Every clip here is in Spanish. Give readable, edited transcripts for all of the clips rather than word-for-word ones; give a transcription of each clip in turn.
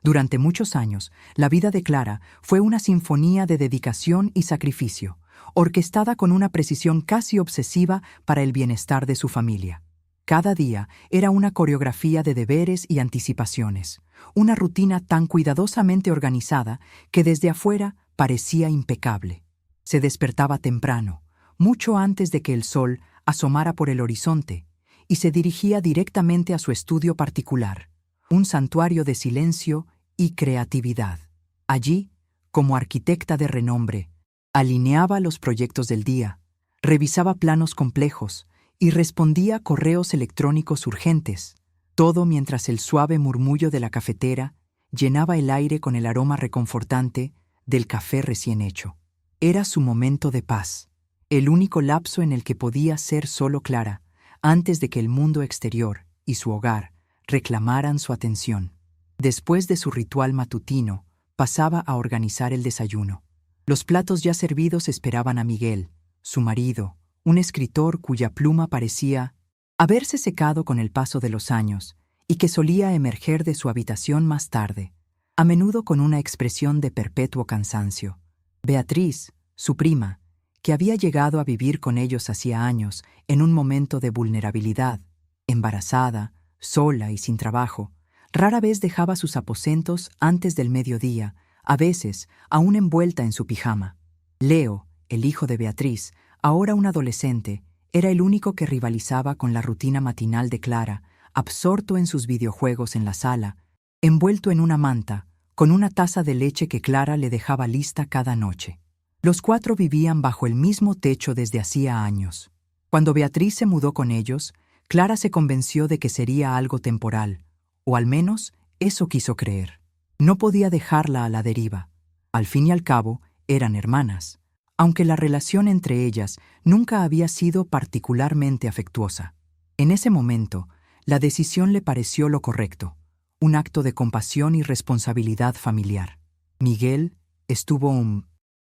Durante muchos años, la vida de Clara fue una sinfonía de dedicación y sacrificio, orquestada con una precisión casi obsesiva para el bienestar de su familia. Cada día era una coreografía de deberes y anticipaciones, una rutina tan cuidadosamente organizada que desde afuera parecía impecable. Se despertaba temprano, mucho antes de que el sol asomara por el horizonte, y se dirigía directamente a su estudio particular, un santuario de silencio y creatividad. Allí, como arquitecta de renombre, alineaba los proyectos del día, revisaba planos complejos y respondía a correos electrónicos urgentes, todo mientras el suave murmullo de la cafetera llenaba el aire con el aroma reconfortante del café recién hecho. Era su momento de paz, el único lapso en el que podía ser solo Clara, antes de que el mundo exterior y su hogar reclamaran su atención. Después de su ritual matutino, pasaba a organizar el desayuno. Los platos ya servidos esperaban a Miguel, su marido, un escritor cuya pluma parecía haberse secado con el paso de los años y que solía emerger de su habitación más tarde, a menudo con una expresión de perpetuo cansancio. Beatriz, su prima, que había llegado a vivir con ellos hacía años en un momento de vulnerabilidad, embarazada, sola y sin trabajo, rara vez dejaba sus aposentos antes del mediodía, a veces aún envuelta en su pijama. Leo, el hijo de Beatriz, ahora un adolescente, era el único que rivalizaba con la rutina matinal de Clara, absorto en sus videojuegos en la sala, envuelto en una manta, con una taza de leche que Clara le dejaba lista cada noche. Los cuatro vivían bajo el mismo techo desde hacía años. Cuando Beatriz se mudó con ellos, Clara se convenció de que sería algo temporal, o al menos eso quiso creer. No podía dejarla a la deriva. Al fin y al cabo, eran hermanas, aunque la relación entre ellas nunca había sido particularmente afectuosa. En ese momento, la decisión le pareció lo correcto, un acto de compasión y responsabilidad familiar. Miguel estuvo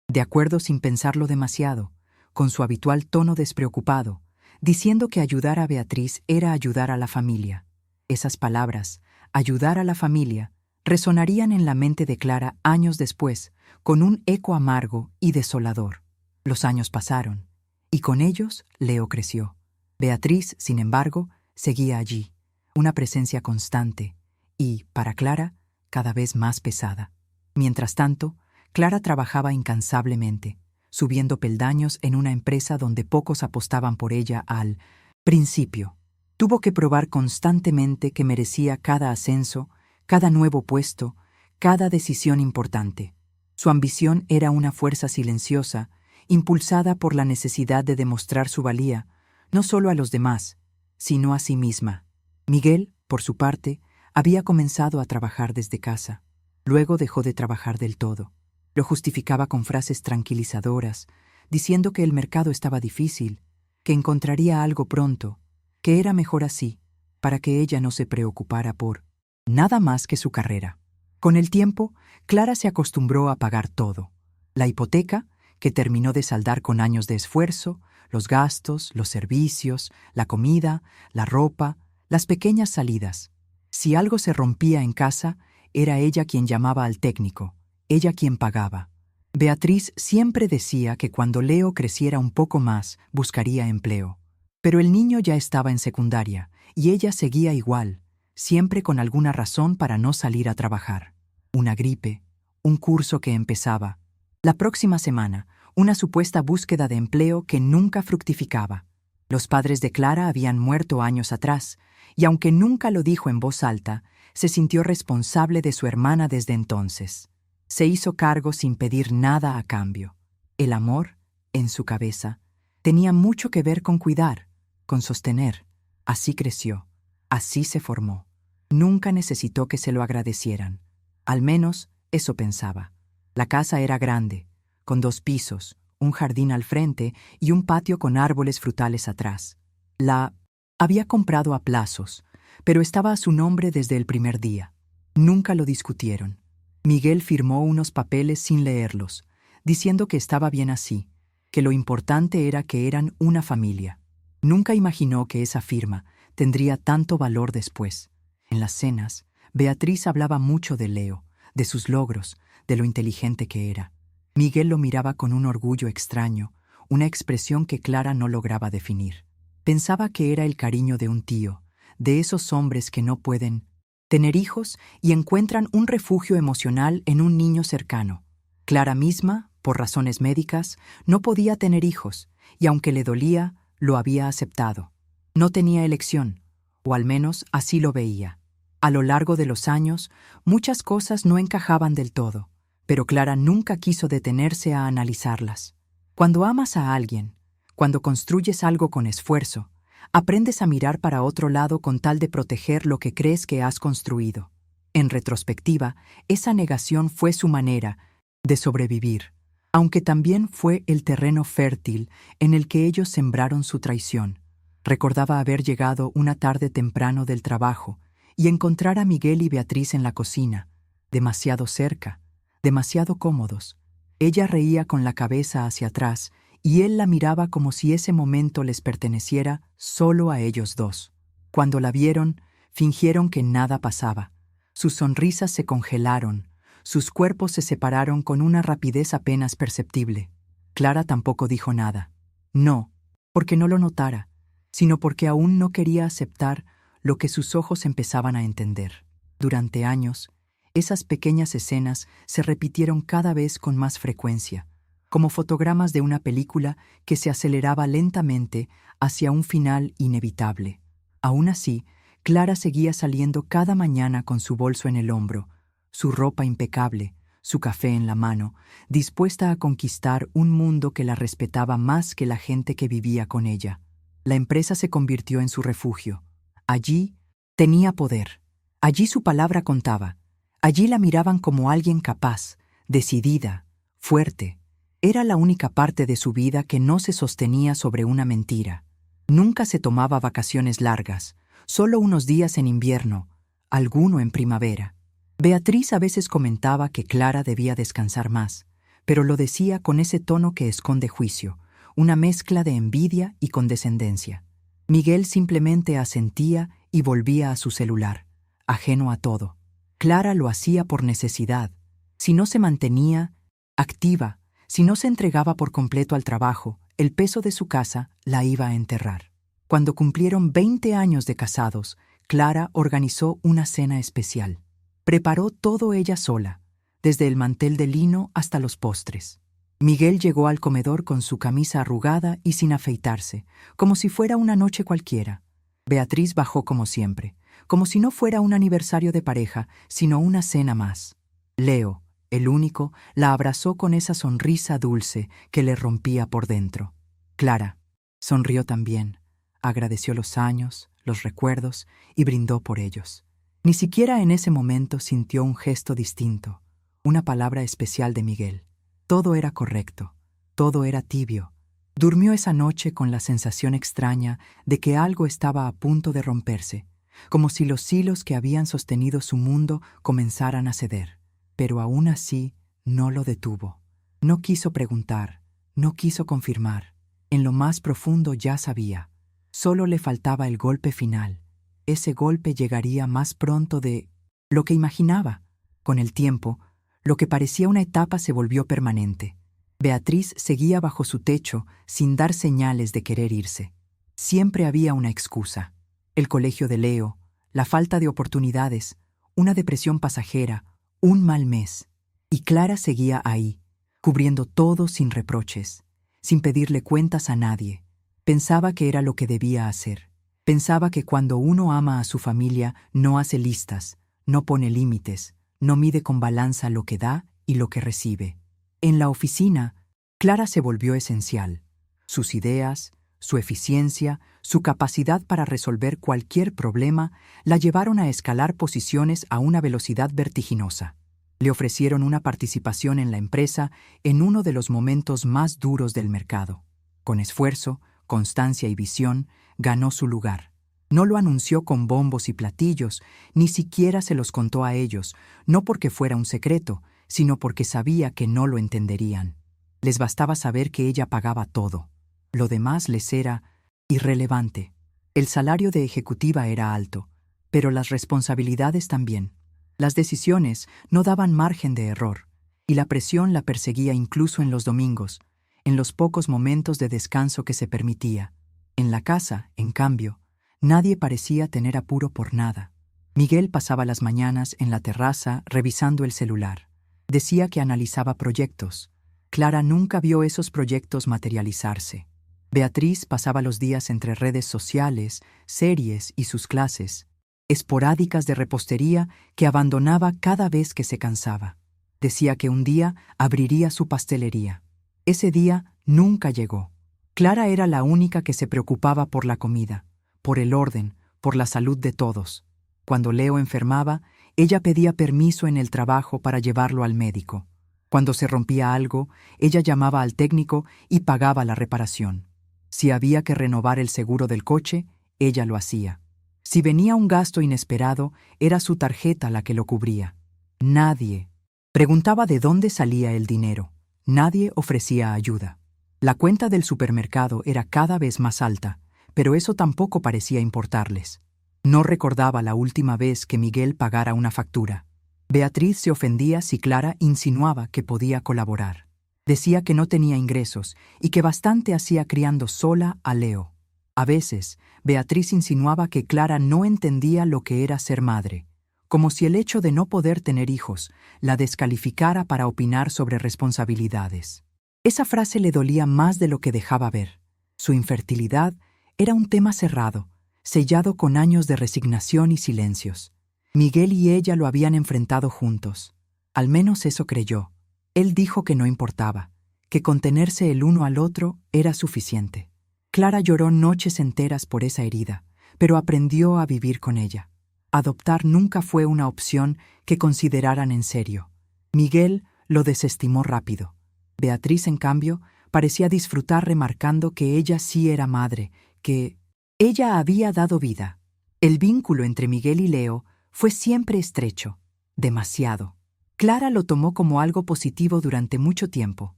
de acuerdo sin pensarlo demasiado, con su habitual tono despreocupado, diciendo que ayudar a Beatriz era ayudar a la familia. Esas palabras, ayudar a la familia, resonarían en la mente de Clara años después, con un eco amargo y desolador. Los años pasaron, y con ellos Leo creció. Beatriz, sin embargo, seguía allí, una presencia constante, y, para Clara, cada vez más pesada. Mientras tanto, Clara trabajaba incansablemente, subiendo peldaños en una empresa donde pocos apostaban por ella al principio. Tuvo que probar constantemente que merecía cada ascenso, cada nuevo puesto, cada decisión importante. Su ambición era una fuerza silenciosa, impulsada por la necesidad de demostrar su valía, no solo a los demás, sino a sí misma. Miguel, por su parte, había comenzado a trabajar desde casa. Luego dejó de trabajar del todo. Lo justificaba con frases tranquilizadoras, diciendo que el mercado estaba difícil, que encontraría algo pronto, que era mejor así, para que ella no se preocupara por nada más que su carrera. Con el tiempo, Clara se acostumbró a pagar todo. La hipoteca, que terminó de saldar con años de esfuerzo, los gastos, los servicios, la comida, la ropa, las pequeñas salidas. Si algo se rompía en casa, era ella quien llamaba al técnico, ella quien pagaba. Beatriz siempre decía que cuando Leo creciera un poco más, buscaría empleo. Pero el niño ya estaba en secundaria, y ella seguía igual, siempre con alguna razón para no salir a trabajar. Una gripe, un curso que empezaba. La próxima semana, una supuesta búsqueda de empleo que nunca fructificaba. Los padres de Clara habían muerto años atrás, y aunque nunca lo dijo en voz alta, se sintió responsable de su hermana desde entonces. Se hizo cargo sin pedir nada a cambio. El amor, en su cabeza, tenía mucho que ver con cuidar, con sostener. Así creció, así se formó. Nunca necesitó que se lo agradecieran. Al menos, eso pensaba. La casa era grande, con 2 pisos, un jardín al frente y un patio con árboles frutales atrás. La había comprado a plazos, pero estaba a su nombre desde el primer día. Nunca lo discutieron. Miguel firmó unos papeles sin leerlos, diciendo que estaba bien así, que lo importante era que eran una familia. Nunca imaginó que esa firma tendría tanto valor después. En las cenas, Beatriz hablaba mucho de Leo, de sus logros, de lo inteligente que era. Miguel lo miraba con un orgullo extraño, una expresión que Clara no lograba definir. Pensaba que era el cariño de un tío, de esos hombres que no pueden tener hijos y encuentran un refugio emocional en un niño cercano. Clara misma, por razones médicas, no podía tener hijos, y aunque le dolía, lo había aceptado. No tenía elección, o al menos así lo veía. A lo largo de los años, muchas cosas no encajaban del todo, pero Clara nunca quiso detenerse a analizarlas. Cuando amas a alguien, cuando construyes algo con esfuerzo, aprendes a mirar para otro lado con tal de proteger lo que crees que has construido. En retrospectiva, esa negación fue su manera de sobrevivir, aunque también fue el terreno fértil en el que ellos sembraron su traición. Recordaba haber llegado una tarde temprano del trabajo y encontrar a Miguel y Beatriz en la cocina, demasiado cerca, demasiado cómodos. Ella reía con la cabeza hacia atrás y él la miraba como si ese momento les perteneciera solo a ellos dos. Cuando la vieron, fingieron que nada pasaba. Sus sonrisas se congelaron, sus cuerpos se separaron con una rapidez apenas perceptible. Clara tampoco dijo nada. No, porque no lo notara, sino porque aún no quería aceptar lo que sus ojos empezaban a entender. Durante años, esas pequeñas escenas se repitieron cada vez con más frecuencia, como fotogramas de una película que se aceleraba lentamente hacia un final inevitable. Aún así, Clara seguía saliendo cada mañana con su bolso en el hombro, su ropa impecable, su café en la mano, dispuesta a conquistar un mundo que la respetaba más que la gente que vivía con ella. La empresa se convirtió en su refugio. Allí tenía poder. Allí su palabra contaba. Allí la miraban como alguien capaz, decidida, fuerte. Era la única parte de su vida que no se sostenía sobre una mentira. Nunca se tomaba vacaciones largas, solo unos días en invierno, alguno en primavera. Beatriz a veces comentaba que Clara debía descansar más, pero lo decía con ese tono que esconde juicio, una mezcla de envidia y condescendencia. Miguel simplemente asentía y volvía a su celular, ajeno a todo. Clara lo hacía por necesidad. Si no se mantenía activa, si no se entregaba por completo al trabajo, el peso de su casa la iba a enterrar. Cuando cumplieron 20 años de casados, Clara organizó una cena especial. Preparó todo ella sola, desde el mantel de lino hasta los postres. Miguel llegó al comedor con su camisa arrugada y sin afeitarse, como si fuera una noche cualquiera. Beatriz bajó como siempre, como si no fuera un aniversario de pareja, sino una cena más. Leo, el único, la abrazó con esa sonrisa dulce que le rompía por dentro. Clara sonrió también, agradeció los años, los recuerdos y brindó por ellos. Ni siquiera en ese momento sintió un gesto distinto, una palabra especial de Miguel. Todo era correcto, todo era tibio. Durmió esa noche con la sensación extraña de que algo estaba a punto de romperse, como si los hilos que habían sostenido su mundo comenzaran a ceder. Pero aún así no lo detuvo. No quiso preguntar, no quiso confirmar. En lo más profundo ya sabía. Solo le faltaba el golpe final. Ese golpe llegaría más pronto de lo que imaginaba. Con el tiempo, lo que parecía una etapa se volvió permanente. Beatriz seguía bajo su techo sin dar señales de querer irse. Siempre había una excusa. El colegio de Leo, la falta de oportunidades, una depresión pasajera, un mal mes. Y Clara seguía ahí, cubriendo todo sin reproches, sin pedirle cuentas a nadie. Pensaba que era lo que debía hacer. Pensaba que cuando uno ama a su familia no hace listas, no pone límites, no mide con balanza lo que da y lo que recibe. En la oficina, Clara se volvió esencial. Sus ideas, su eficiencia, su capacidad para resolver cualquier problema la llevaron a escalar posiciones a una velocidad vertiginosa. Le ofrecieron una participación en la empresa en uno de los momentos más duros del mercado. Con esfuerzo, constancia y visión, ganó su lugar. No lo anunció con bombos y platillos, ni siquiera se los contó a ellos, no porque fuera un secreto, sino porque sabía que no lo entenderían. Les bastaba saber que ella pagaba todo. Lo demás les era irrelevante. El salario de ejecutiva era alto, pero las responsabilidades también. Las decisiones no daban margen de error, y la presión la perseguía incluso en los domingos, en los pocos momentos de descanso que se permitía. En la casa, en cambio, nadie parecía tener apuro por nada. Miguel pasaba las mañanas en la terraza revisando el celular. Decía que analizaba proyectos. Clara nunca vio esos proyectos materializarse. Beatriz pasaba los días entre redes sociales, series y sus clases, esporádicas de repostería que abandonaba cada vez que se cansaba. Decía que un día abriría su pastelería. Ese día nunca llegó. Clara era la única que se preocupaba por la comida, por el orden, por la salud de todos. Cuando Leo enfermaba, ella pedía permiso en el trabajo para llevarlo al médico. Cuando se rompía algo, ella llamaba al técnico y pagaba la reparación. Si había que renovar el seguro del coche, ella lo hacía. Si venía un gasto inesperado, era su tarjeta la que lo cubría. Nadie preguntaba de dónde salía el dinero. Nadie ofrecía ayuda. La cuenta del supermercado era cada vez más alta, pero eso tampoco parecía importarles. No recordaba la última vez que Miguel pagara una factura. Beatriz se ofendía si Clara insinuaba que podía colaborar. Decía que no tenía ingresos y que bastante hacía criando sola a Leo. A veces, Beatriz insinuaba que Clara no entendía lo que era ser madre, como si el hecho de no poder tener hijos la descalificara para opinar sobre responsabilidades. Esa frase le dolía más de lo que dejaba ver. Su infertilidad era un tema cerrado, sellado con años de resignación y silencios. Miguel y ella lo habían enfrentado juntos. Al menos eso creyó. Él dijo que no importaba, que contenerse el uno al otro era suficiente. Clara lloró noches enteras por esa herida, pero aprendió a vivir con ella. Adoptar nunca fue una opción que consideraran en serio. Miguel lo desestimó rápido. Beatriz, en cambio, parecía disfrutar remarcando que ella sí era madre, que ella había dado vida. El vínculo entre Miguel y Leo fue siempre estrecho, demasiado. Clara lo tomó como algo positivo durante mucho tiempo.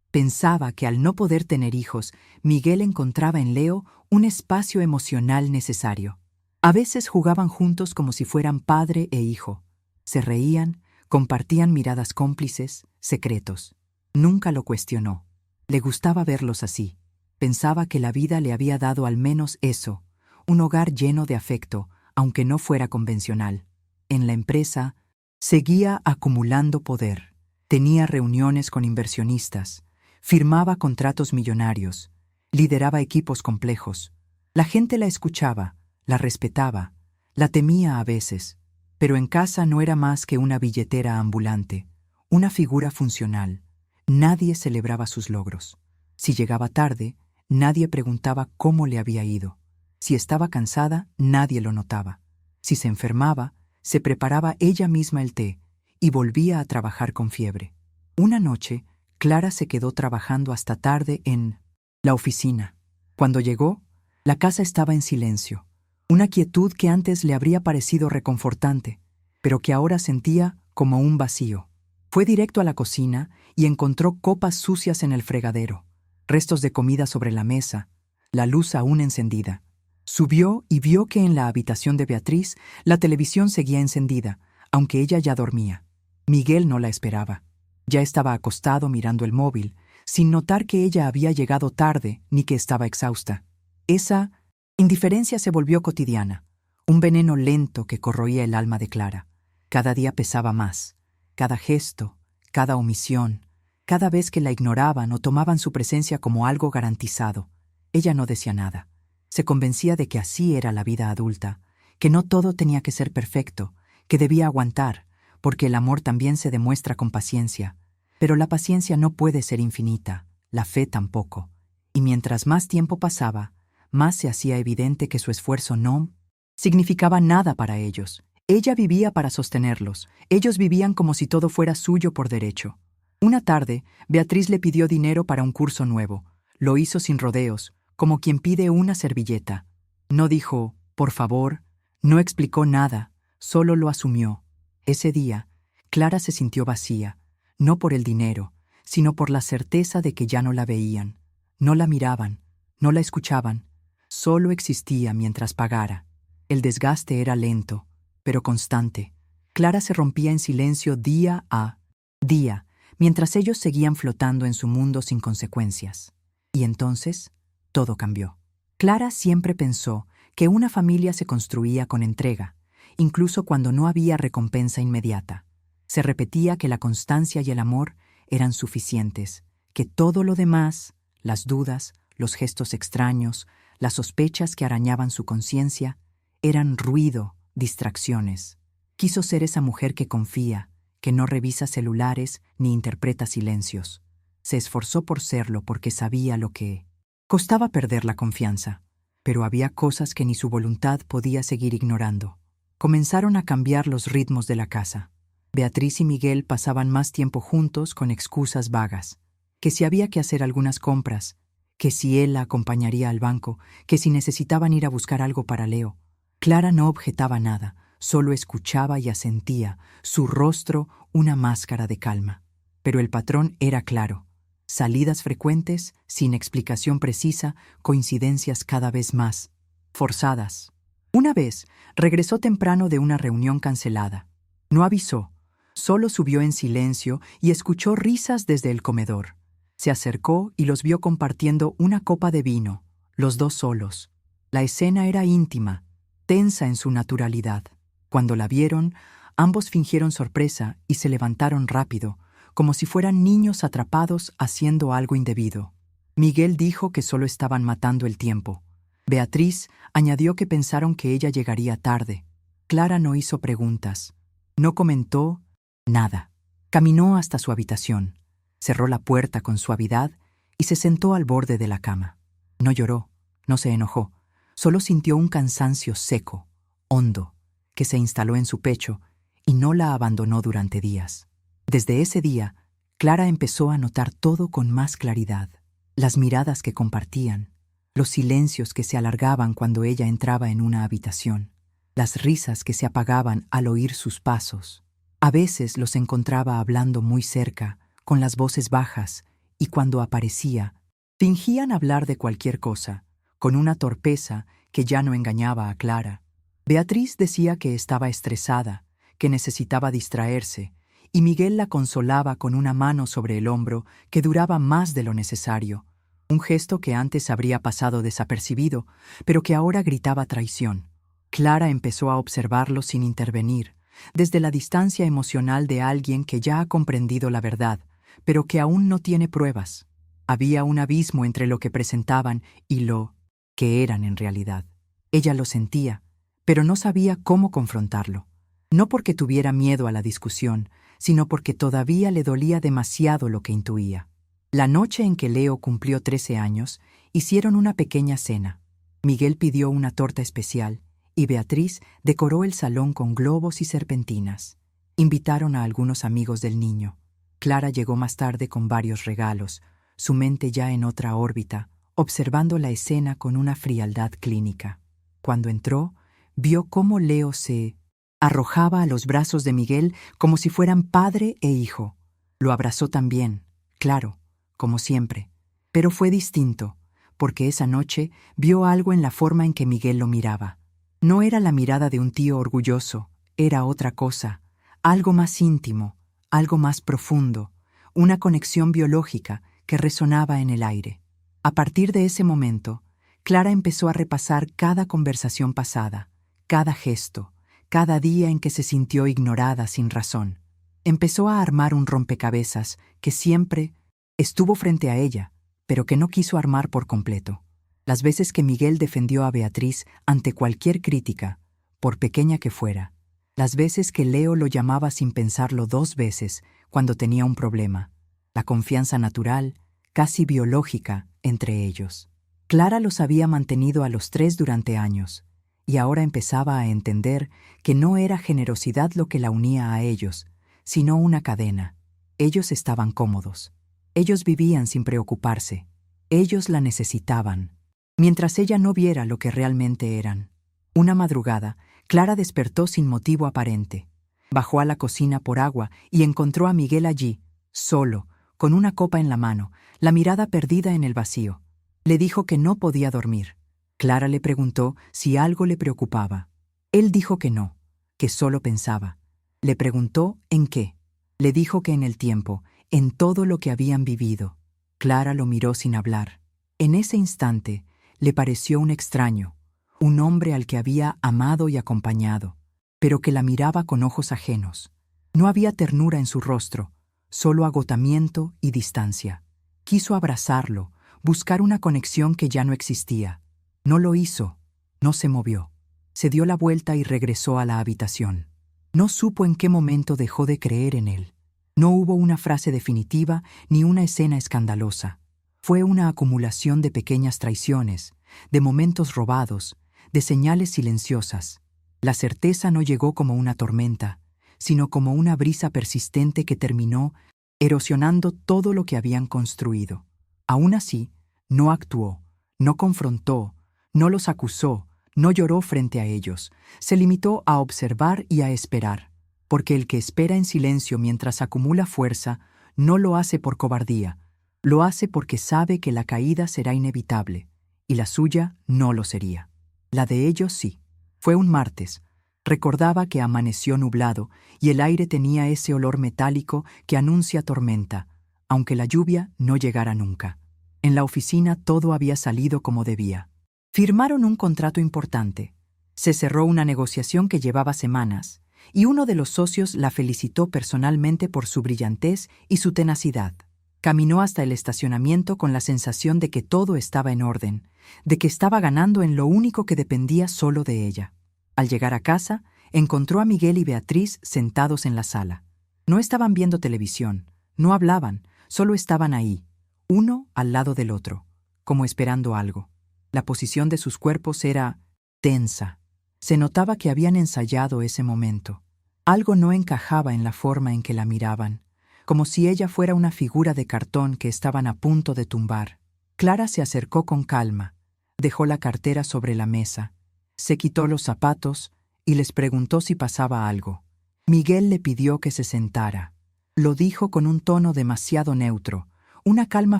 Pensaba que al no poder tener hijos, Miguel encontraba en Leo un espacio emocional necesario. A veces jugaban juntos como si fueran padre e hijo. Se reían, compartían miradas cómplices, secretos. Nunca lo cuestionó. Le gustaba verlos así. Pensaba que la vida le había dado al menos eso, un hogar lleno de afecto, aunque no fuera convencional. En la empresa, seguía acumulando poder. Tenía reuniones con inversionistas, firmaba contratos millonarios, lideraba equipos complejos. La gente la escuchaba, la respetaba, la temía a veces, pero en casa no era más que una billetera ambulante, una figura funcional. Nadie celebraba sus logros. Si llegaba tarde, nadie preguntaba cómo le había ido. Si estaba cansada, nadie lo notaba. Si se enfermaba, se preparaba ella misma el té y volvía a trabajar con fiebre. Una noche, Clara se quedó trabajando hasta tarde en la oficina. Cuando llegó, la casa estaba en silencio, una quietud que antes le habría parecido reconfortante, pero que ahora sentía como un vacío. Fue directo a la cocina y encontró copas sucias en el fregadero, restos de comida sobre la mesa, la luz aún encendida. Subió y vio que en la habitación de Beatriz la televisión seguía encendida, aunque ella ya dormía. Miguel no la esperaba. Ya estaba acostado mirando el móvil, sin notar que ella había llegado tarde ni que estaba exhausta. Esa indiferencia se volvió cotidiana, un veneno lento que corroía el alma de Clara. Cada día pesaba más. Cada gesto, cada omisión, cada vez que la ignoraban o tomaban su presencia como algo garantizado. Ella no decía nada. Se convencía de que así era la vida adulta, que no todo tenía que ser perfecto, que debía aguantar, porque el amor también se demuestra con paciencia. Pero la paciencia no puede ser infinita, la fe tampoco. Y mientras más tiempo pasaba, más se hacía evidente que su esfuerzo no significaba nada para ellos. Ella vivía para sostenerlos. Ellos vivían como si todo fuera suyo por derecho. Una tarde, Beatriz le pidió dinero para un curso nuevo. Lo hizo sin rodeos, como quien pide una servilleta. No dijo, por favor, no explicó nada, solo lo asumió. Ese día, Clara se sintió vacía, no por el dinero, sino por la certeza de que ya no la veían, no la miraban, no la escuchaban, solo existía mientras pagara. El desgaste era lento, pero constante. Clara se rompía en silencio día a día, mientras ellos seguían flotando en su mundo sin consecuencias. Y entonces, todo cambió. Clara siempre pensó que una familia se construía con entrega, incluso cuando no había recompensa inmediata. Se repetía que la constancia y el amor eran suficientes, que todo lo demás, las dudas, los gestos extraños, las sospechas que arañaban su conciencia, eran ruido, distracciones. Quiso ser esa mujer que confía, que no revisa celulares ni interpreta silencios. Se esforzó por serlo porque sabía lo que costaba perder la confianza, pero había cosas que ni su voluntad podía seguir ignorando. Comenzaron a cambiar los ritmos de la casa. Beatriz y Miguel pasaban más tiempo juntos con excusas vagas, que si había que hacer algunas compras, que si él la acompañaría al banco, que si necesitaban ir a buscar algo para Leo. Clara no objetaba nada, solo escuchaba y asentía, su rostro una máscara de calma. Pero el patrón era claro. Salidas frecuentes, sin explicación precisa, coincidencias cada vez más forzadas. Una vez, regresó temprano de una reunión cancelada. No avisó, solo subió en silencio y escuchó risas desde el comedor. Se acercó y los vio compartiendo una copa de vino, los dos solos. La escena era íntima, tensa en su naturalidad. Cuando la vieron, ambos fingieron sorpresa y se levantaron rápido, como si fueran niños atrapados haciendo algo indebido. Miguel dijo que solo estaban matando el tiempo. Beatriz añadió que pensaron que ella llegaría tarde. Clara no hizo preguntas. No comentó nada. Caminó hasta su habitación, cerró la puerta con suavidad y se sentó al borde de la cama. No lloró, no se enojó, solo sintió un cansancio seco, hondo, que se instaló en su pecho y no la abandonó durante días. Desde ese día, Clara empezó a notar todo con más claridad. Las miradas que compartían, los silencios que se alargaban cuando ella entraba en una habitación, las risas que se apagaban al oír sus pasos. A veces los encontraba hablando muy cerca, con las voces bajas, y cuando aparecía, fingían hablar de cualquier cosa, con una torpeza que ya no engañaba a Clara. Beatriz decía que estaba estresada, que necesitaba distraerse, y Miguel la consolaba con una mano sobre el hombro que duraba más de lo necesario, un gesto que antes habría pasado desapercibido, pero que ahora gritaba traición. Clara empezó a observarlo sin intervenir, desde la distancia emocional de alguien que ya ha comprendido la verdad, pero que aún no tiene pruebas. Había un abismo entre lo que presentaban y lo que eran en realidad. Ella lo sentía, pero no sabía cómo confrontarlo. No porque tuviera miedo a la discusión, sino porque todavía le dolía demasiado lo que intuía. La noche en que Leo cumplió 13 años, hicieron una pequeña cena. Miguel pidió una torta especial y Beatriz decoró el salón con globos y serpentinas. Invitaron a algunos amigos del niño. Clara llegó más tarde con varios regalos, su mente ya en otra órbita, observando la escena con una frialdad clínica. Cuando entró, vio cómo Leo se arrojaba a los brazos de Miguel como si fueran padre e hijo. Lo abrazó también, claro, como siempre, pero fue distinto, porque esa noche vio algo en la forma en que Miguel lo miraba. No era la mirada de un tío orgulloso, era otra cosa, algo más íntimo, algo más profundo, una conexión biológica que resonaba en el aire. A partir de ese momento, Clara empezó a repasar cada conversación pasada, cada gesto, cada día en que se sintió ignorada sin razón. Empezó a armar un rompecabezas que siempre estuvo frente a ella, pero que no quiso armar por completo. Las veces que Miguel defendió a Beatriz ante cualquier crítica, por pequeña que fuera. Las veces que Leo lo llamaba sin pensarlo 2 veces cuando tenía un problema. La confianza natural, casi biológica, entre ellos. Clara los había mantenido a los 3 durante años, y ahora empezaba a entender que no era generosidad lo que la unía a ellos, sino una cadena. Ellos estaban cómodos. Ellos vivían sin preocuparse. Ellos la necesitaban, mientras ella no viera lo que realmente eran. Una madrugada, Clara despertó sin motivo aparente. Bajó a la cocina por agua y encontró a Miguel allí, solo, con una copa en la mano, la mirada perdida en el vacío. Le dijo que no podía dormir. Clara le preguntó si algo le preocupaba. Él dijo que no, que solo pensaba. Le preguntó en qué. Le dijo que en el tiempo, en todo lo que habían vivido. Clara lo miró sin hablar. En ese instante, le pareció un extraño, un hombre al que había amado y acompañado, pero que la miraba con ojos ajenos. No había ternura en su rostro, solo agotamiento y distancia. Quiso abrazarlo, buscar una conexión que ya no existía. No lo hizo, no se movió. Se dio la vuelta y regresó a la habitación. No supo en qué momento dejó de creer en él. No hubo una frase definitiva ni una escena escandalosa. Fue una acumulación de pequeñas traiciones, de momentos robados, de señales silenciosas. La certeza no llegó como una tormenta, sino como una brisa persistente que terminó erosionando todo lo que habían construido. Aún así, no actuó, no confrontó, no los acusó, no lloró frente a ellos. Se limitó a observar y a esperar, porque el que espera en silencio mientras acumula fuerza no lo hace por cobardía, lo hace porque sabe que la caída será inevitable, y la suya no lo sería. La de ellos sí. Fue un martes. Recordaba que amaneció nublado y el aire tenía ese olor metálico que anuncia tormenta, aunque la lluvia no llegara nunca. En la oficina todo había salido como debía. Firmaron un contrato importante. Se cerró una negociación que llevaba semanas, y uno de los socios la felicitó personalmente por su brillantez y su tenacidad. Caminó hasta el estacionamiento con la sensación de que todo estaba en orden, de que estaba ganando en lo único que dependía solo de ella. Al llegar a casa, encontró a Miguel y Beatriz sentados en la sala. No estaban viendo televisión, no hablaban, solo estaban ahí, uno al lado del otro, como esperando algo. La posición de sus cuerpos era tensa. Se notaba que habían ensayado ese momento. Algo no encajaba en la forma en que la miraban, como si ella fuera una figura de cartón que estaban a punto de tumbar. Clara se acercó con calma, dejó la cartera sobre la mesa, se quitó los zapatos y les preguntó si pasaba algo. Miguel le pidió que se sentara. Lo dijo con un tono demasiado neutro, una calma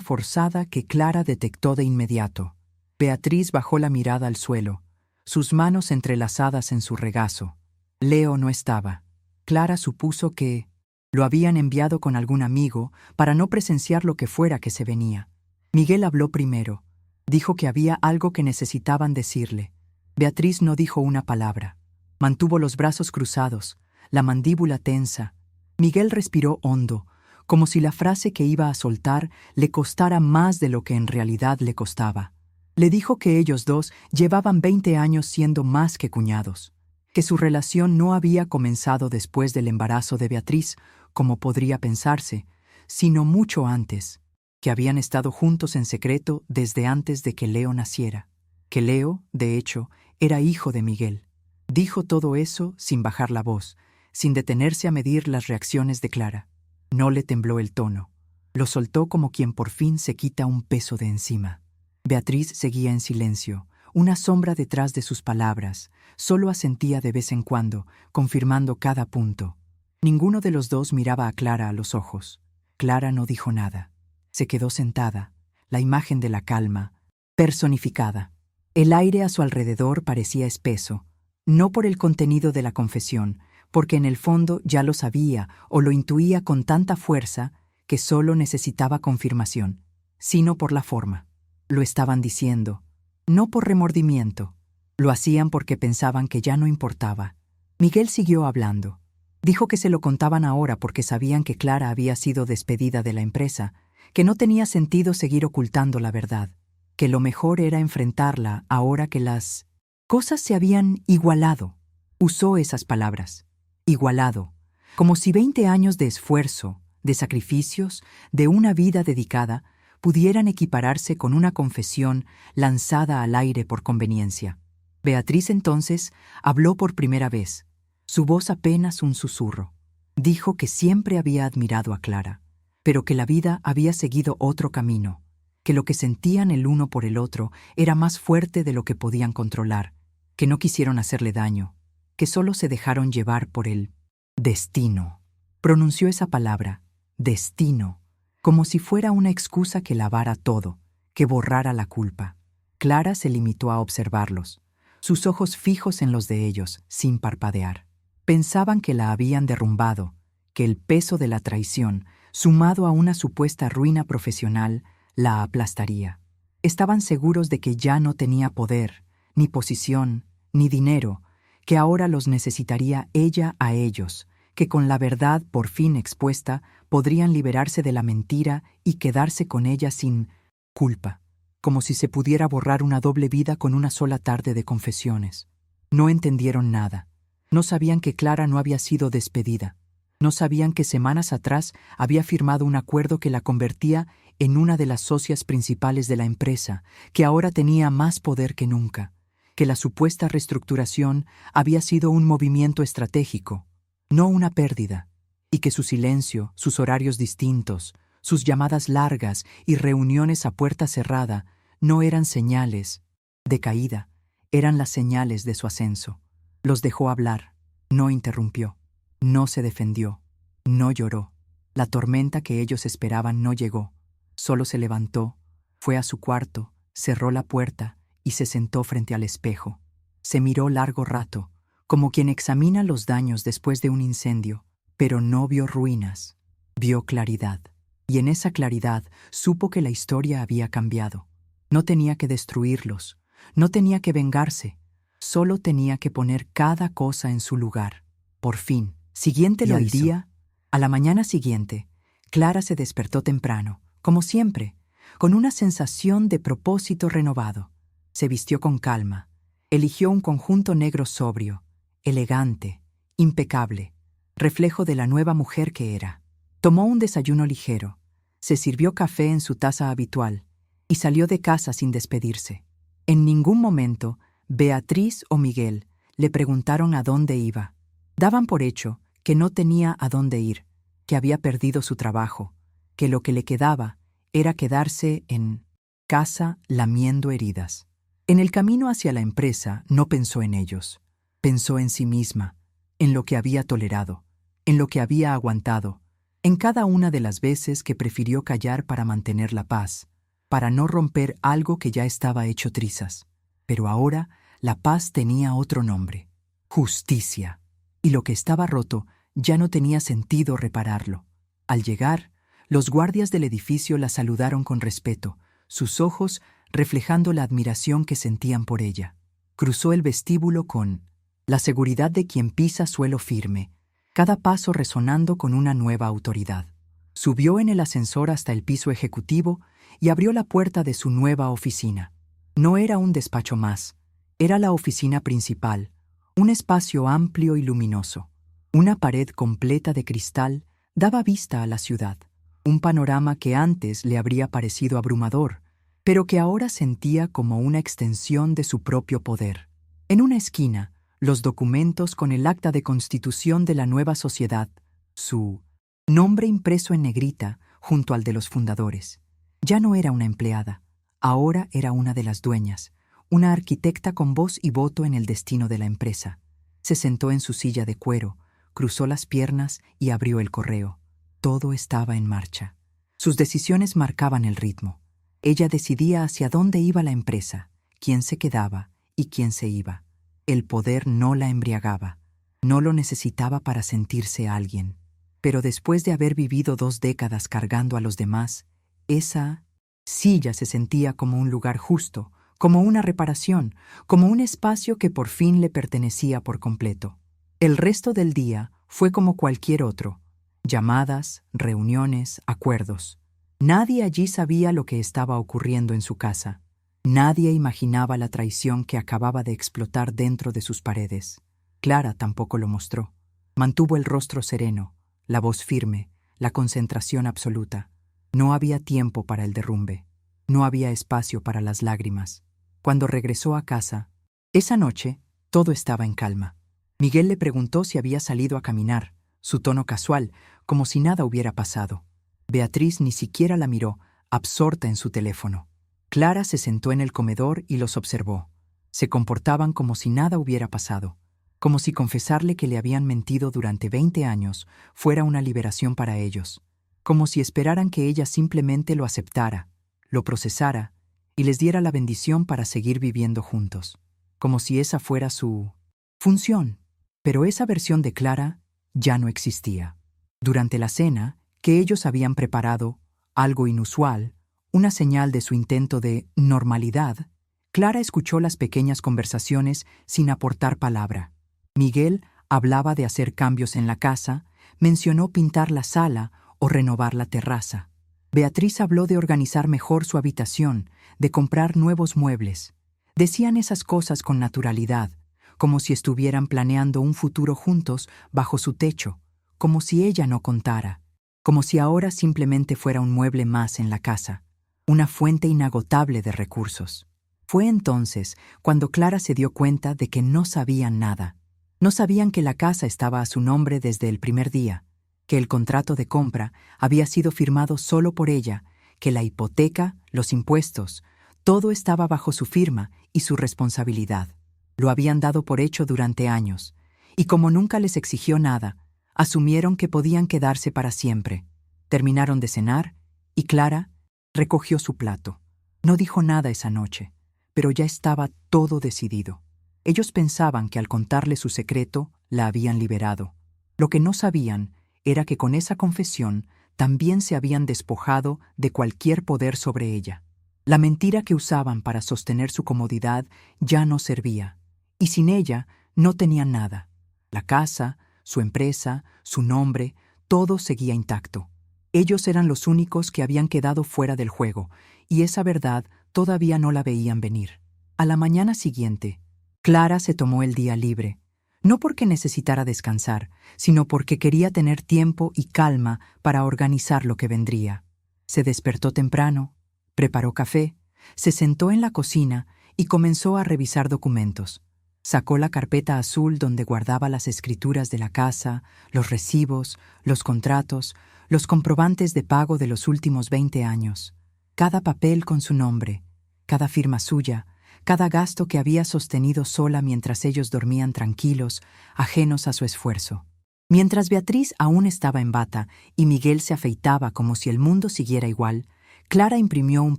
forzada que Clara detectó de inmediato. Beatriz bajó la mirada al suelo, sus manos entrelazadas en su regazo. Leo no estaba. Clara supuso que lo habían enviado con algún amigo para no presenciar lo que fuera que se venía. Miguel habló primero. Dijo que había algo que necesitaban decirle. Beatriz no dijo una palabra. Mantuvo los brazos cruzados, la mandíbula tensa. Miguel respiró hondo, como si la frase que iba a soltar le costara más de lo que en realidad le costaba. Le dijo que ellos dos llevaban 20 años siendo más que cuñados, que su relación no había comenzado después del embarazo de Beatriz, como podría pensarse, sino mucho antes, que habían estado juntos en secreto desde antes de que Leo naciera, que Leo, de hecho, era hijo de Miguel. Dijo todo eso sin bajar la voz, sin detenerse a medir las reacciones de Clara. No le tembló el tono. Lo soltó como quien por fin se quita un peso de encima. Beatriz seguía en silencio, una sombra detrás de sus palabras. Solo asentía de vez en cuando, confirmando cada punto. Ninguno de los dos miraba a Clara a los ojos. Clara no dijo nada. Se quedó sentada, la imagen de la calma, personificada. El aire a su alrededor parecía espeso, no por el contenido de la confesión, porque en el fondo ya lo sabía o lo intuía con tanta fuerza que solo necesitaba confirmación, sino por la forma. Lo estaban diciendo, no por remordimiento. Lo hacían porque pensaban que ya no importaba. Miguel siguió hablando. Dijo que se lo contaban ahora porque sabían que Clara había sido despedida de la empresa, que no tenía sentido seguir ocultando la verdad, que lo mejor era enfrentarla ahora que las cosas se habían igualado. Usó esas palabras. Igualado. Como si 20 años de esfuerzo, de sacrificios, de una vida dedicada, pudieran equipararse con una confesión lanzada al aire por conveniencia. Beatriz entonces habló por primera vez, su voz apenas un susurro. Dijo que siempre había admirado a Clara, pero que la vida había seguido otro camino, que lo que sentían el uno por el otro era más fuerte de lo que podían controlar, que no quisieron hacerle daño, que solo se dejaron llevar por el destino. Pronunció esa palabra, destino, como si fuera una excusa que lavara todo, que borrara la culpa. Clara se limitó a observarlos, sus ojos fijos en los de ellos, sin parpadear. Pensaban que la habían derrumbado, que el peso de la traición, sumado a una supuesta ruina profesional, la aplastaría. Estaban seguros de que ya no tenía poder, ni posición, ni dinero, que ahora los necesitaría ella a ellos, que con la verdad por fin expuesta podrían liberarse de la mentira y quedarse con ella sin culpa, como si se pudiera borrar una doble vida con una sola tarde de confesiones. No entendieron nada. No sabían que Clara no había sido despedida. No sabían que semanas atrás había firmado un acuerdo que la convertía en una de las socias principales de la empresa, que ahora tenía más poder que nunca, que la supuesta reestructuración había sido un movimiento estratégico, no una pérdida, y que su silencio, sus horarios distintos, sus llamadas largas y reuniones a puerta cerrada no eran señales de caída, eran las señales de su ascenso. Los dejó hablar, no interrumpió, no se defendió, no lloró. La tormenta que ellos esperaban no llegó. Solo se levantó, fue a su cuarto, cerró la puerta y se sentó frente al espejo. Se miró largo rato, como quien examina los daños después de un incendio, pero no vio ruinas, vio claridad. Y en esa claridad supo que la historia había cambiado. No tenía que destruirlos, no tenía que vengarse, solo tenía que poner cada cosa en su lugar. Por fin, siguiente lo hizo. A la mañana siguiente, Clara se despertó temprano, como siempre, con una sensación de propósito renovado. Se vistió con calma, eligió un conjunto negro sobrio, elegante, impecable, reflejo de la nueva mujer que era. Tomó un desayuno ligero, se sirvió café en su taza habitual y salió de casa sin despedirse. En ningún momento, Beatriz o Miguel le preguntaron a dónde iba. Daban por hecho que no tenía a dónde ir, que había perdido su trabajo, que lo que le quedaba era quedarse en casa lamiendo heridas. En el camino hacia la empresa no pensó en ellos, pensó en sí misma, en lo que había tolerado, en lo que había aguantado, en cada una de las veces que prefirió callar para mantener la paz, para no romper algo que ya estaba hecho trizas. Pero ahora la paz tenía otro nombre: justicia. Y lo que estaba roto ya no tenía sentido repararlo. Al llegar, los guardias del edificio la saludaron con respeto, sus ojos reflejando la admiración que sentían por ella. Cruzó el vestíbulo con la seguridad de quien pisa suelo firme, cada paso resonando con una nueva autoridad. Subió en el ascensor hasta el piso ejecutivo y abrió la puerta de su nueva oficina. No era un despacho más, era la oficina principal, un espacio amplio y luminoso. Una pared completa de cristal daba vista a la ciudad, un panorama que antes le habría parecido abrumador, pero que ahora sentía como una extensión de su propio poder. En una esquina, los documentos con el acta de constitución de la nueva sociedad, su nombre impreso en negrita junto al de los fundadores. Ya no era una empleada, ahora era una de las dueñas, una arquitecta con voz y voto en el destino de la empresa. Se sentó en su silla de cuero, cruzó las piernas y abrió el correo. Todo estaba en marcha. Sus decisiones marcaban el ritmo. Ella decidía hacia dónde iba la empresa, quién se quedaba y quién se iba. El poder no la embriagaba, no lo necesitaba para sentirse alguien. Pero después de haber vivido 2 décadas cargando a los demás, esa silla se sentía como un lugar justo, como una reparación, como un espacio que por fin le pertenecía por completo. El resto del día fue como cualquier otro: llamadas, reuniones, acuerdos. Nadie allí sabía lo que estaba ocurriendo en su casa. Nadie imaginaba la traición que acababa de explotar dentro de sus paredes. Clara tampoco lo mostró. Mantuvo el rostro sereno, la voz firme, la concentración absoluta. No había tiempo para el derrumbe. No había espacio para las lágrimas. Cuando regresó a casa, esa noche, todo estaba en calma. Miguel le preguntó si había salido a caminar, su tono casual, como si nada hubiera pasado. Beatriz ni siquiera la miró, absorta en su teléfono. Clara se sentó en el comedor y los observó. Se comportaban como si nada hubiera pasado, como si confesarle que le habían mentido durante 20 años fuera una liberación para ellos, como si esperaran que ella simplemente lo aceptara, lo procesara y les diera la bendición para seguir viviendo juntos, como si esa fuera su función. Pero esa versión de Clara ya no existía. Durante la cena, que ellos habían preparado, algo inusual, una señal de su intento de normalidad, Clara escuchó las pequeñas conversaciones sin aportar palabra. Miguel hablaba de hacer cambios en la casa, mencionó pintar la sala o renovar la terraza. Beatriz habló de organizar mejor su habitación, de comprar nuevos muebles. Decían esas cosas con naturalidad, como si estuvieran planeando un futuro juntos bajo su techo, como si ella no contara, como si ahora simplemente fuera un mueble más en la casa, una fuente inagotable de recursos. Fue entonces cuando Clara se dio cuenta de que no sabían nada. No sabían que la casa estaba a su nombre desde el primer día, que el contrato de compra había sido firmado solo por ella, que la hipoteca, los impuestos, todo estaba bajo su firma y su responsabilidad. Lo habían dado por hecho durante años, y como nunca les exigió nada, asumieron que podían quedarse para siempre. Terminaron de cenar, y Clara recogió su plato. No dijo nada esa noche, pero ya estaba todo decidido. Ellos pensaban que al contarle su secreto, la habían liberado. Lo que no sabían era que con esa confesión también se habían despojado de cualquier poder sobre ella. La mentira que usaban para sostener su comodidad ya no servía, y sin ella no tenían nada. La casa, su empresa, su nombre, todo seguía intacto. Ellos eran los únicos que habían quedado fuera del juego, y esa verdad todavía no la veían venir. A la mañana siguiente, Clara se tomó el día libre, no porque necesitara descansar, sino porque quería tener tiempo y calma para organizar lo que vendría. Se despertó temprano, preparó café, se sentó en la cocina y comenzó a revisar documentos. Sacó la carpeta azul donde guardaba las escrituras de la casa, los recibos, los contratos, los comprobantes de pago de los últimos 20 años. Cada papel con su nombre, cada firma suya, cada gasto que había sostenido sola mientras ellos dormían tranquilos, ajenos a su esfuerzo. Mientras Beatriz aún estaba en bata y Miguel se afeitaba como si el mundo siguiera igual, Clara imprimió un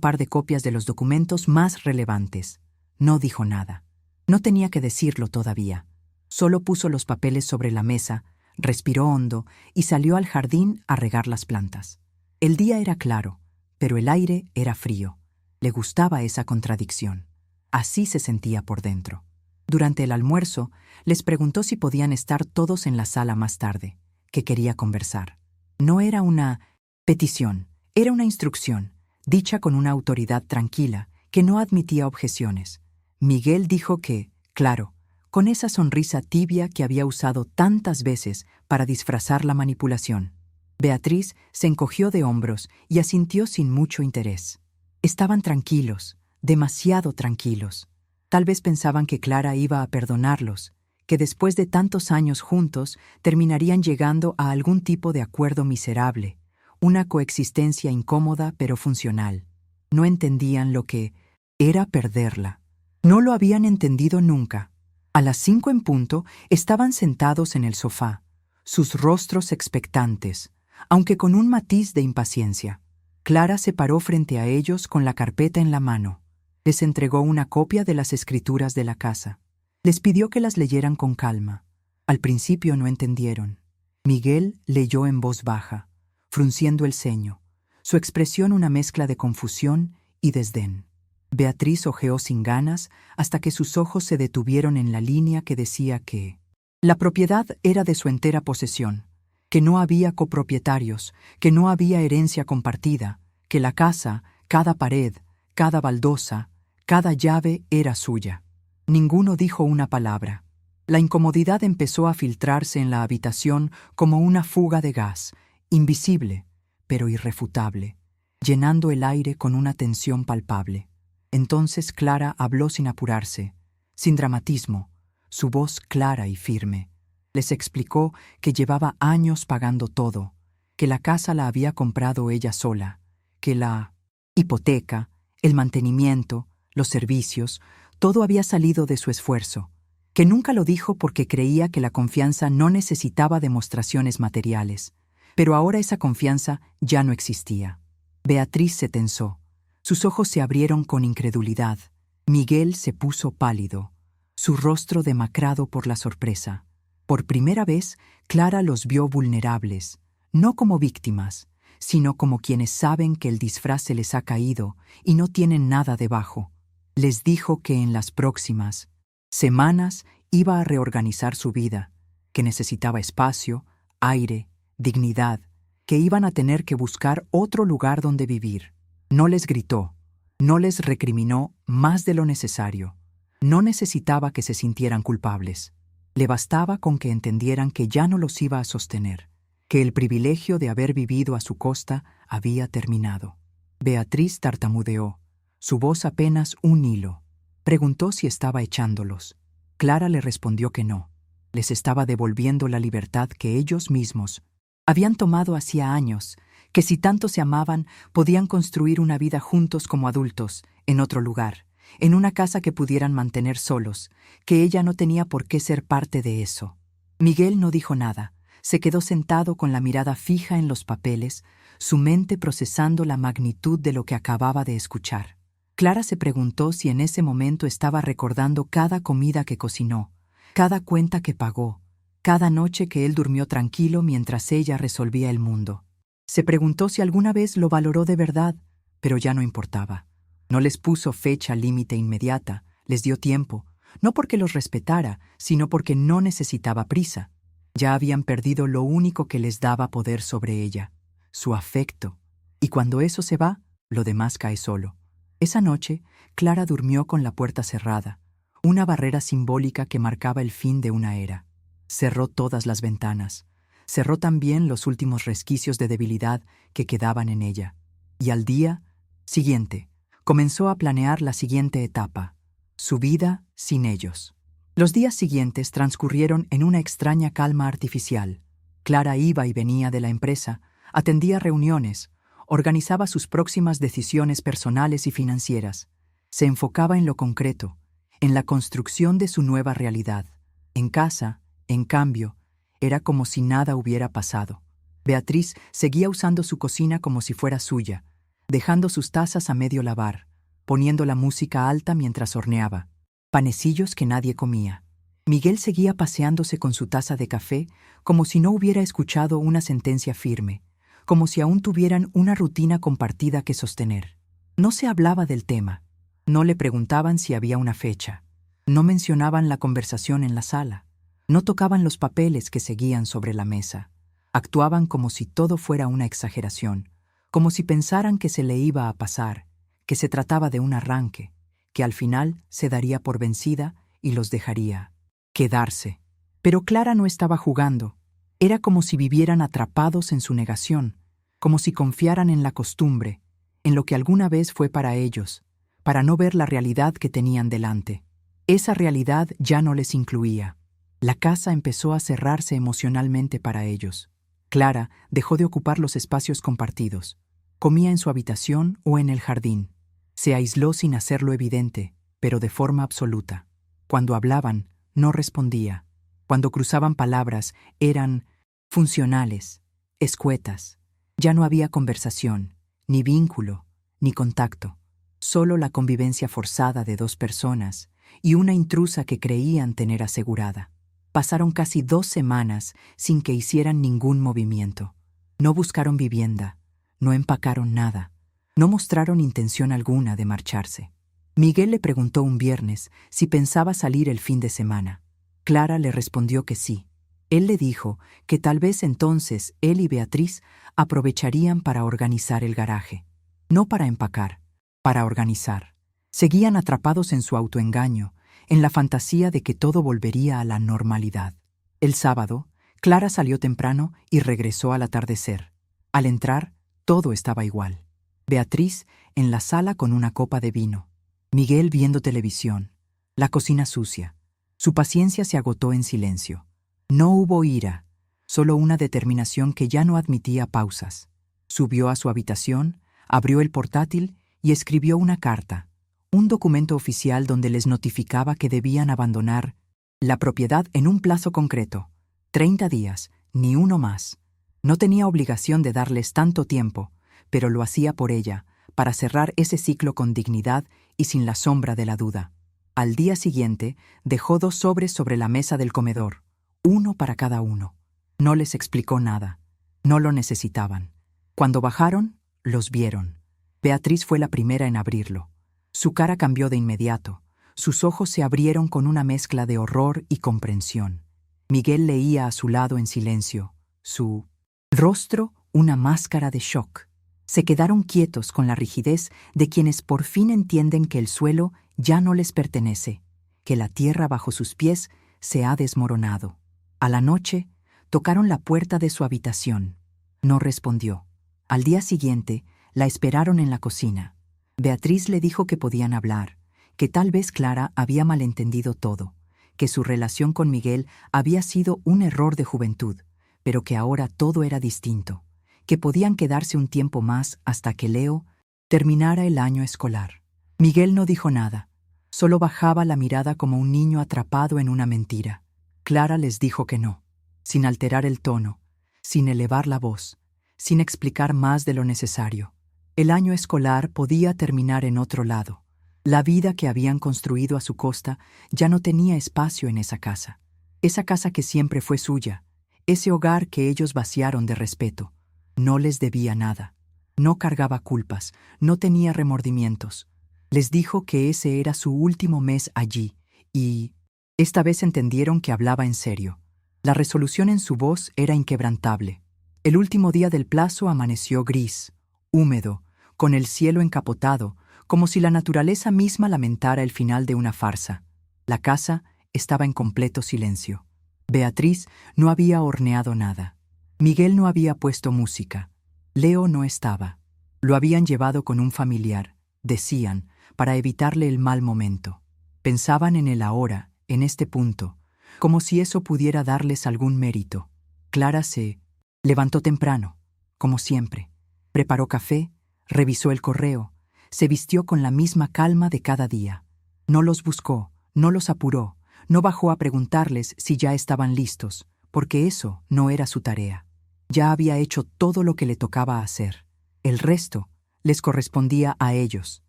par de copias de los documentos más relevantes. No dijo nada. No tenía que decirlo todavía. Solo puso los papeles sobre la mesa, respiró hondo y salió al jardín a regar las plantas. El día era claro, pero el aire era frío. Le gustaba esa contradicción. Así se sentía por dentro. Durante el almuerzo, les preguntó si podían estar todos en la sala más tarde, que quería conversar. No era una petición, era una instrucción, dicha con una autoridad tranquila, que no admitía objeciones. Miguel dijo que, claro, con esa sonrisa tibia que había usado tantas veces para disfrazar la manipulación. Beatriz se encogió de hombros y asintió sin mucho interés. Estaban tranquilos, demasiado tranquilos. Tal vez pensaban que Clara iba a perdonarlos, que después de tantos años juntos terminarían llegando a algún tipo de acuerdo miserable, una coexistencia incómoda pero funcional. No entendían lo que era perderla. No lo habían entendido nunca. A las 5 en punto estaban sentados en el sofá, sus rostros expectantes, aunque con un matiz de impaciencia. Clara se paró frente a ellos con la carpeta en la mano. Les entregó una copia de las escrituras de la casa. Les pidió que las leyeran con calma. Al principio no entendieron. Miguel leyó en voz baja, frunciendo el ceño, su expresión una mezcla de confusión y desdén. Beatriz hojeó sin ganas hasta que sus ojos se detuvieron en la línea que decía que la propiedad era de su entera posesión, que no había copropietarios, que no había herencia compartida, que la casa, cada pared, cada baldosa, cada llave era suya. Ninguno dijo una palabra. La incomodidad empezó a filtrarse en la habitación como una fuga de gas, invisible, pero irrefutable, llenando el aire con una tensión palpable. Entonces Clara habló sin apurarse, sin dramatismo, su voz clara y firme. Les explicó que llevaba años pagando todo, que la casa la había comprado ella sola, que la hipoteca, el mantenimiento, los servicios, todo había salido de su esfuerzo, que nunca lo dijo porque creía que la confianza no necesitaba demostraciones materiales, pero ahora esa confianza ya no existía. Beatriz se tensó. Sus ojos se abrieron con incredulidad. Miguel se puso pálido, su rostro demacrado por la sorpresa. Por primera vez, Clara los vio vulnerables, no como víctimas, sino como quienes saben que el disfraz se les ha caído y no tienen nada debajo. Les dijo que en las próximas semanas iba a reorganizar su vida, que necesitaba espacio, aire, dignidad, que iban a tener que buscar otro lugar donde vivir. No les gritó, no les recriminó más de lo necesario. No necesitaba que se sintieran culpables. Le bastaba con que entendieran que ya no los iba a sostener, que el privilegio de haber vivido a su costa había terminado. Beatriz tartamudeó, su voz apenas un hilo. Preguntó si estaba echándolos. Clara le respondió que no. Les estaba devolviendo la libertad que ellos mismos habían tomado hacía años, que si tanto se amaban, podían construir una vida juntos como adultos, en otro lugar, en una casa que pudieran mantener solos, que ella no tenía por qué ser parte de eso. Miguel no dijo nada, se quedó sentado con la mirada fija en los papeles, su mente procesando la magnitud de lo que acababa de escuchar. Clara se preguntó si en ese momento estaba recordando cada comida que cocinó, cada cuenta que pagó, cada noche que él durmió tranquilo mientras ella resolvía el mundo. Se preguntó si alguna vez lo valoró de verdad, pero ya no importaba. No les puso fecha límite inmediata, les dio tiempo, no porque los respetara, sino porque no necesitaba prisa. Ya habían perdido lo único que les daba poder sobre ella, su afecto. Y cuando eso se va, lo demás cae solo. Esa noche, Clara durmió con la puerta cerrada, una barrera simbólica que marcaba el fin de una era. Cerró todas las ventanas. Cerró también los últimos resquicios de debilidad que quedaban en ella. Y al día siguiente, comenzó a planear la siguiente etapa, su vida sin ellos. Los días siguientes transcurrieron en una extraña calma artificial. Clara iba y venía de la empresa, atendía reuniones, organizaba sus próximas decisiones personales y financieras. Se enfocaba en lo concreto, en la construcción de su nueva realidad. En casa, en cambio, era como si nada hubiera pasado. Beatriz seguía usando su cocina como si fuera suya, dejando sus tazas a medio lavar, poniendo la música alta mientras horneaba, panecillos que nadie comía. Miguel seguía paseándose con su taza de café como si no hubiera escuchado una sentencia firme, como si aún tuvieran una rutina compartida que sostener. No se hablaba del tema, no le preguntaban si había una fecha, no mencionaban la conversación en la sala. No tocaban los papeles que seguían sobre la mesa. Actuaban como si todo fuera una exageración, como si pensaran que se le iba a pasar, que se trataba de un arranque, que al final se daría por vencida y los dejaría quedarse. Pero Clara no estaba jugando. Era como si vivieran atrapados en su negación, como si confiaran en la costumbre, en lo que alguna vez fue para ellos, para no ver la realidad que tenían delante. Esa realidad ya no les incluía. La casa empezó a cerrarse emocionalmente para ellos. Clara dejó de ocupar los espacios compartidos. Comía en su habitación o en el jardín. Se aisló sin hacerlo evidente, pero de forma absoluta. Cuando hablaban, no respondía. Cuando cruzaban palabras, eran funcionales, escuetas. Ya no había conversación, ni vínculo, ni contacto. Solo la convivencia forzada de dos personas y una intrusa que creían tener asegurada. Pasaron casi 2 semanas sin que hicieran ningún movimiento. No buscaron vivienda, no empacaron nada, no mostraron intención alguna de marcharse. Miguel le preguntó un viernes si pensaba salir el fin de semana. Clara le respondió que sí. Él le dijo que tal vez entonces él y Beatriz aprovecharían para organizar el garaje. No para empacar, para organizar. Seguían atrapados en su autoengaño, en la fantasía de que todo volvería a la normalidad. El sábado, Clara salió temprano y regresó al atardecer. Al entrar, todo estaba igual. Beatriz en la sala con una copa de vino. Miguel viendo televisión. La cocina sucia. Su paciencia se agotó en silencio. No hubo ira, solo una determinación que ya no admitía pausas. Subió a su habitación, abrió el portátil y escribió una carta. Un documento oficial donde les notificaba que debían abandonar la propiedad en un plazo concreto, 30 días, ni uno más. No tenía obligación de darles tanto tiempo, pero lo hacía por ella, para cerrar ese ciclo con dignidad y sin la sombra de la duda. Al día siguiente, dejó 2 sobres sobre la mesa del comedor, uno para cada uno. No les explicó nada. No lo necesitaban. Cuando bajaron, los vieron. Beatriz fue la primera en abrirlo. Su cara cambió de inmediato. Sus ojos se abrieron con una mezcla de horror y comprensión. Miguel leía a su lado en silencio. Su rostro, una máscara de shock. Se quedaron quietos con la rigidez de quienes por fin entienden que el suelo ya no les pertenece, que la tierra bajo sus pies se ha desmoronado. A la noche, tocaron la puerta de su habitación. No respondió. Al día siguiente, la esperaron en la cocina. Beatriz le dijo que podían hablar, que tal vez Clara había malentendido todo, que su relación con Miguel había sido un error de juventud, pero que ahora todo era distinto, que podían quedarse un tiempo más hasta que Leo terminara el año escolar. Miguel no dijo nada, solo bajaba la mirada como un niño atrapado en una mentira. Clara les dijo que no, sin alterar el tono, sin elevar la voz, sin explicar más de lo necesario. El año escolar podía terminar en otro lado. La vida que habían construido a su costa ya no tenía espacio en esa casa. Esa casa que siempre fue suya, ese hogar que ellos vaciaron de respeto. No les debía nada. No cargaba culpas, no tenía remordimientos. Les dijo que ese era su último mes allí y esta vez entendieron que hablaba en serio. La resolución en su voz era inquebrantable. El último día del plazo amaneció gris, húmedo, con el cielo encapotado, como si la naturaleza misma lamentara el final de una farsa. La casa estaba en completo silencio. Beatriz no había horneado nada. Miguel no había puesto música. Leo no estaba. Lo habían llevado con un familiar, decían, para evitarle el mal momento. Pensaban en el ahora, en este punto, como si eso pudiera darles algún mérito. Clara se levantó temprano, como siempre. Preparó café, revisó el correo, se vistió con la misma calma de cada día. No los buscó, no los apuró, no bajó a preguntarles si ya estaban listos, porque eso no era su tarea. Ya había hecho todo lo que le tocaba hacer. El resto les correspondía a ellos,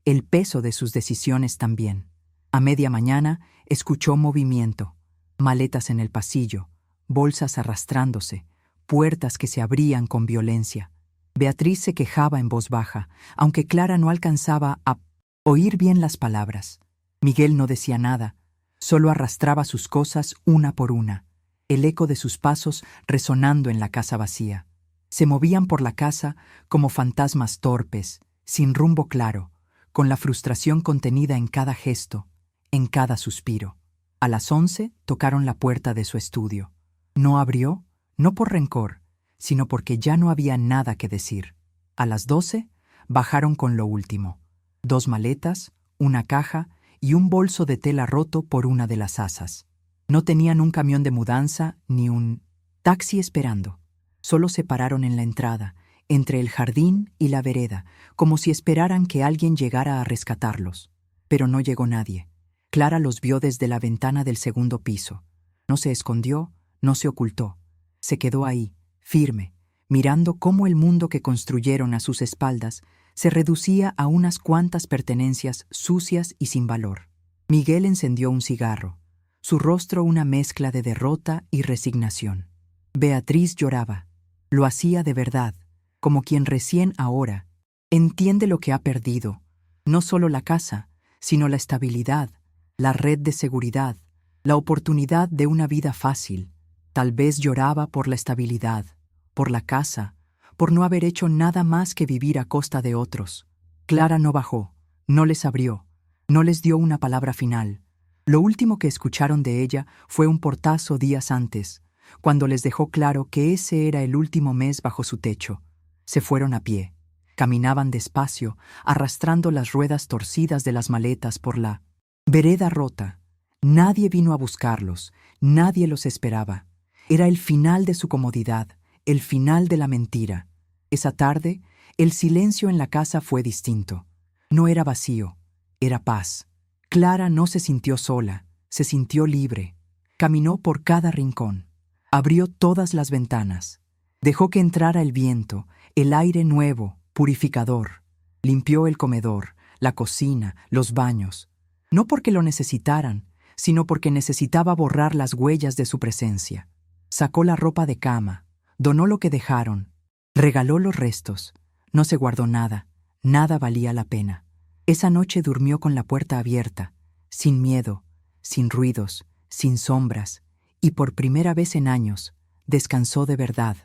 el peso de sus decisiones también. A media mañana escuchó movimiento, maletas en el pasillo, bolsas arrastrándose, puertas que se abrían con violencia. Beatriz se quejaba en voz baja, aunque Clara no alcanzaba a oír bien las palabras. Miguel no decía nada, solo arrastraba sus cosas una por una, el eco de sus pasos resonando en la casa vacía. Se movían por la casa como fantasmas torpes, sin rumbo claro, con la frustración contenida en cada gesto, en cada suspiro. A las 11 tocaron la puerta de su estudio. No abrió, no por rencor, sino porque ya no había nada que decir. A las 12 bajaron con lo último: 2 maletas, una caja y un bolso de tela roto por una de las asas. No tenían un camión de mudanza ni un taxi esperando. Solo se pararon en la entrada, entre el jardín y la vereda, como si esperaran que alguien llegara a rescatarlos. Pero no llegó nadie. Clara los vio desde la ventana del segundo piso. No se escondió, no se ocultó. Se quedó ahí, firme, mirando cómo el mundo que construyeron a sus espaldas se reducía a unas cuantas pertenencias sucias y sin valor. Miguel encendió un cigarro, su rostro una mezcla de derrota y resignación. Beatriz lloraba. Lo hacía de verdad, como quien recién ahora entiende lo que ha perdido, no solo la casa, sino la estabilidad, la red de seguridad, la oportunidad de una vida fácil. Tal vez lloraba por la estabilidad, por la casa, por no haber hecho nada más que vivir a costa de otros. Clara no bajó, no les abrió, no les dio una palabra final. Lo último que escucharon de ella fue un portazo días antes, cuando les dejó claro que ese era el último mes bajo su techo. Se fueron a pie. Caminaban despacio, arrastrando las ruedas torcidas de las maletas por la vereda rota. Nadie vino a buscarlos, nadie los esperaba. Era el final de su comodidad, el final de la mentira. Esa tarde, el silencio en la casa fue distinto. No era vacío, era paz. Clara no se sintió sola, se sintió libre. Caminó por cada rincón. Abrió todas las ventanas. Dejó que entrara el viento, el aire nuevo, purificador. Limpió el comedor, la cocina, los baños. No porque lo necesitaran, sino porque necesitaba borrar las huellas de su presencia. Sacó la ropa de cama, donó lo que dejaron, regaló los restos, no se guardó nada, nada valía la pena. Esa noche durmió con la puerta abierta, sin miedo, sin ruidos, sin sombras, y por primera vez en años, descansó de verdad.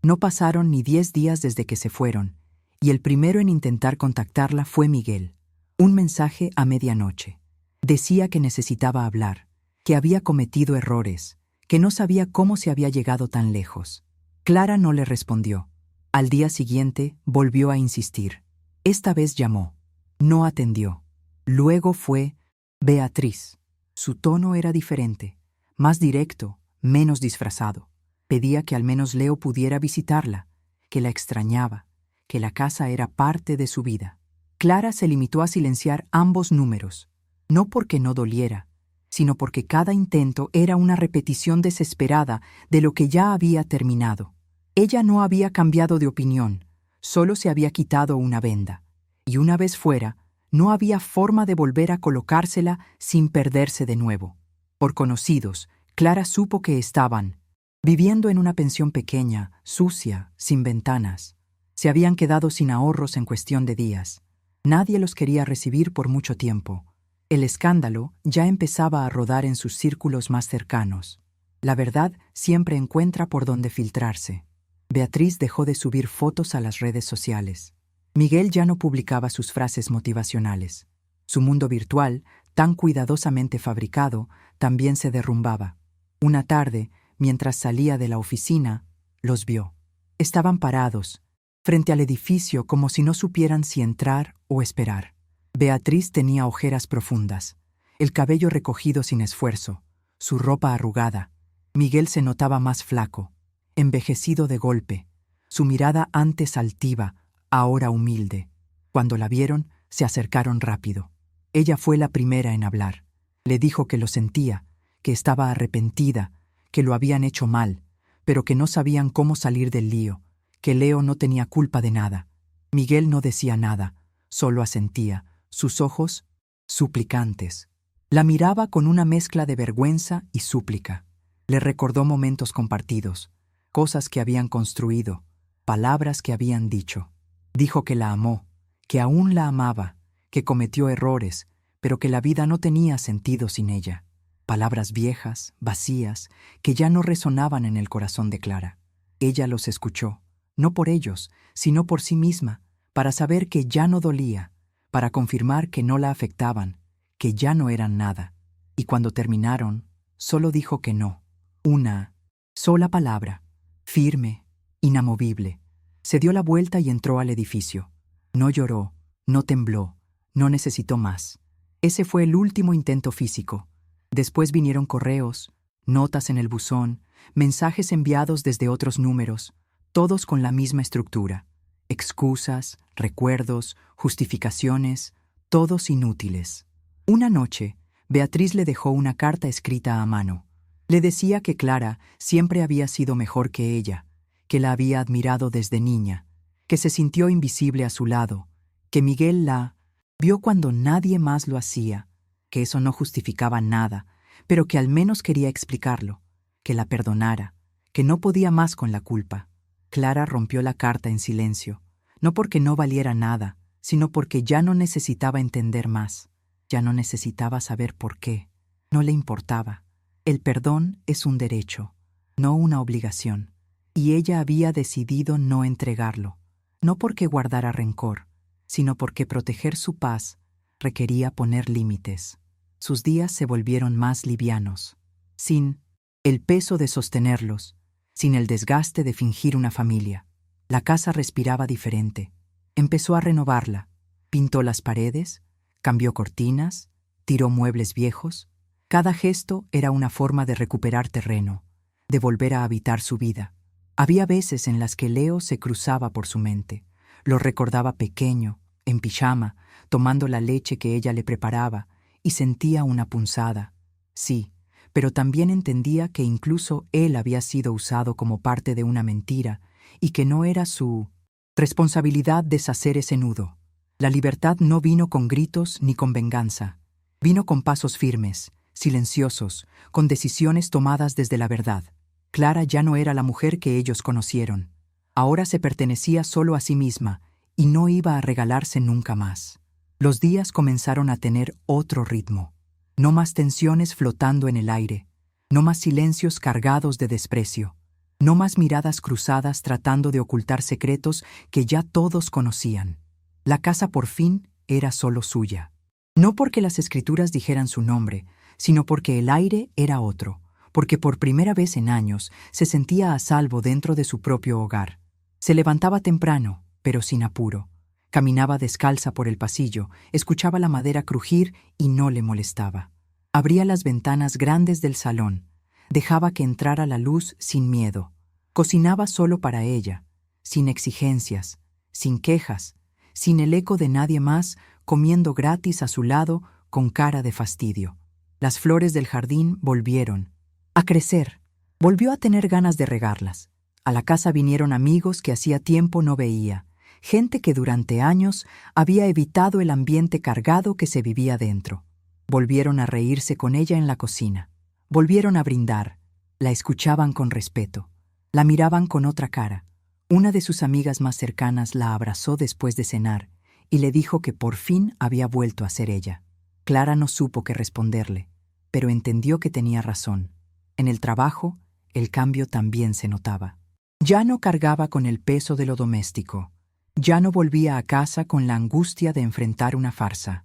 No pasaron ni 10 días desde que se fueron, y el primero en intentar contactarla fue Miguel. Un mensaje a medianoche. Decía que necesitaba hablar, que había cometido errores, que no sabía cómo se había llegado tan lejos. Clara no le respondió. Al día siguiente volvió a insistir. Esta vez llamó. No atendió. Luego fue Beatriz. Su tono era diferente, más directo, menos disfrazado. Pedía que al menos Leo pudiera visitarla, que la extrañaba, que la casa era parte de su vida. Clara se limitó a silenciar ambos números, no porque no doliera, sino porque cada intento era una repetición desesperada de lo que ya había terminado. Ella no había cambiado de opinión, solo se había quitado una venda, y una vez fuera, no había forma de volver a colocársela sin perderse de nuevo. Por conocidos, Clara supo que estaban viviendo en una pensión pequeña, sucia, sin ventanas. Se habían quedado sin ahorros en cuestión de días. Nadie los quería recibir por mucho tiempo. El escándalo ya empezaba a rodar en sus círculos más cercanos. La verdad siempre encuentra por dónde filtrarse. Beatriz dejó de subir fotos a las redes sociales. Miguel ya no publicaba sus frases motivacionales. Su mundo virtual, tan cuidadosamente fabricado, también se derrumbaba. Una tarde, mientras salía de la oficina, los vio. Estaban parados, frente al edificio como si no supieran si entrar o esperar. Beatriz tenía ojeras profundas, el cabello recogido sin esfuerzo, su ropa arrugada. Miguel se notaba más flaco, envejecido de golpe, su mirada antes altiva, ahora humilde. Cuando la vieron, se acercaron rápido. Ella fue la primera en hablar. Le dijo que lo sentía, que estaba arrepentida, que lo habían hecho mal, pero que no sabían cómo salir del lío, que Leo no tenía culpa de nada. Miguel no decía nada, solo asentía, sus ojos suplicantes. La miraba con una mezcla de vergüenza y súplica. Le recordó momentos compartidos, cosas que habían construido, palabras que habían dicho. Dijo que la amó, que aún la amaba, que cometió errores, pero que la vida no tenía sentido sin ella. Palabras viejas, vacías, que ya no resonaban en el corazón de Clara. Ella los escuchó, no por ellos, sino por sí misma, para saber que ya no dolía, para confirmar que no la afectaban, que ya no eran nada. Y cuando terminaron, solo dijo que no. Una sola palabra, firme, inamovible. Se dio la vuelta y entró al edificio. No lloró, no tembló, no necesitó más. Ese fue el último intento físico. Después vinieron correos, notas en el buzón, mensajes enviados desde otros números, todos con la misma estructura. Excusas, recuerdos, justificaciones, todos inútiles. Una noche, Beatriz le dejó una carta escrita a mano. Le decía que Clara siempre había sido mejor que ella, que la había admirado desde niña, que se sintió invisible a su lado, que Miguel la vio cuando nadie más lo hacía, que eso no justificaba nada, pero que al menos quería explicarlo, que la perdonara, que no podía más con la culpa. Clara rompió la carta en silencio, no porque no valiera nada, sino porque ya no necesitaba entender más, ya no necesitaba saber por qué, no le importaba. El perdón es un derecho, no una obligación, y ella había decidido no entregarlo, no porque guardara rencor, sino porque proteger su paz requería poner límites. Sus días se volvieron más livianos, sin el peso de sostenerlos, sin el desgaste de fingir una familia. La casa respiraba diferente. Empezó a renovarla. Pintó las paredes, cambió cortinas, tiró muebles viejos. Cada gesto era una forma de recuperar terreno, de volver a habitar su vida. Había veces en las que Leo se cruzaba por su mente. Lo recordaba pequeño, en pijama, tomando la leche que ella le preparaba, y sentía una punzada. Sí, pero también entendía que incluso él había sido usado como parte de una mentira y que no era su responsabilidad deshacer ese nudo. La libertad no vino con gritos ni con venganza. Vino con pasos firmes, silenciosos, con decisiones tomadas desde la verdad. Clara ya no era la mujer que ellos conocieron. Ahora se pertenecía solo a sí misma y no iba a regalarse nunca más. Los días comenzaron a tener otro ritmo. No más tensiones flotando en el aire, no más silencios cargados de desprecio, no más miradas cruzadas tratando de ocultar secretos que ya todos conocían. La casa por fin era solo suya. No porque las escrituras dijeran su nombre, sino porque el aire era otro, porque por primera vez en años se sentía a salvo dentro de su propio hogar. Se levantaba temprano, pero sin apuro. Caminaba descalza por el pasillo, escuchaba la madera crujir y no le molestaba. Abría las ventanas grandes del salón, dejaba que entrara la luz sin miedo. Cocinaba solo para ella, sin exigencias, sin quejas, sin el eco de nadie más, comiendo gratis a su lado con cara de fastidio. Las flores del jardín volvieron a crecer. Volvió a tener ganas de regarlas. A la casa vinieron amigos que hacía tiempo no veía, gente que durante años había evitado el ambiente cargado que se vivía dentro. Volvieron a reírse con ella en la cocina. Volvieron a brindar. La escuchaban con respeto. La miraban con otra cara. Una de sus amigas más cercanas la abrazó después de cenar y le dijo que por fin había vuelto a ser ella. Clara no supo qué responderle, pero entendió que tenía razón. En el trabajo, el cambio también se notaba. Ya no cargaba con el peso de lo doméstico. Ya no volvía a casa con la angustia de enfrentar una farsa.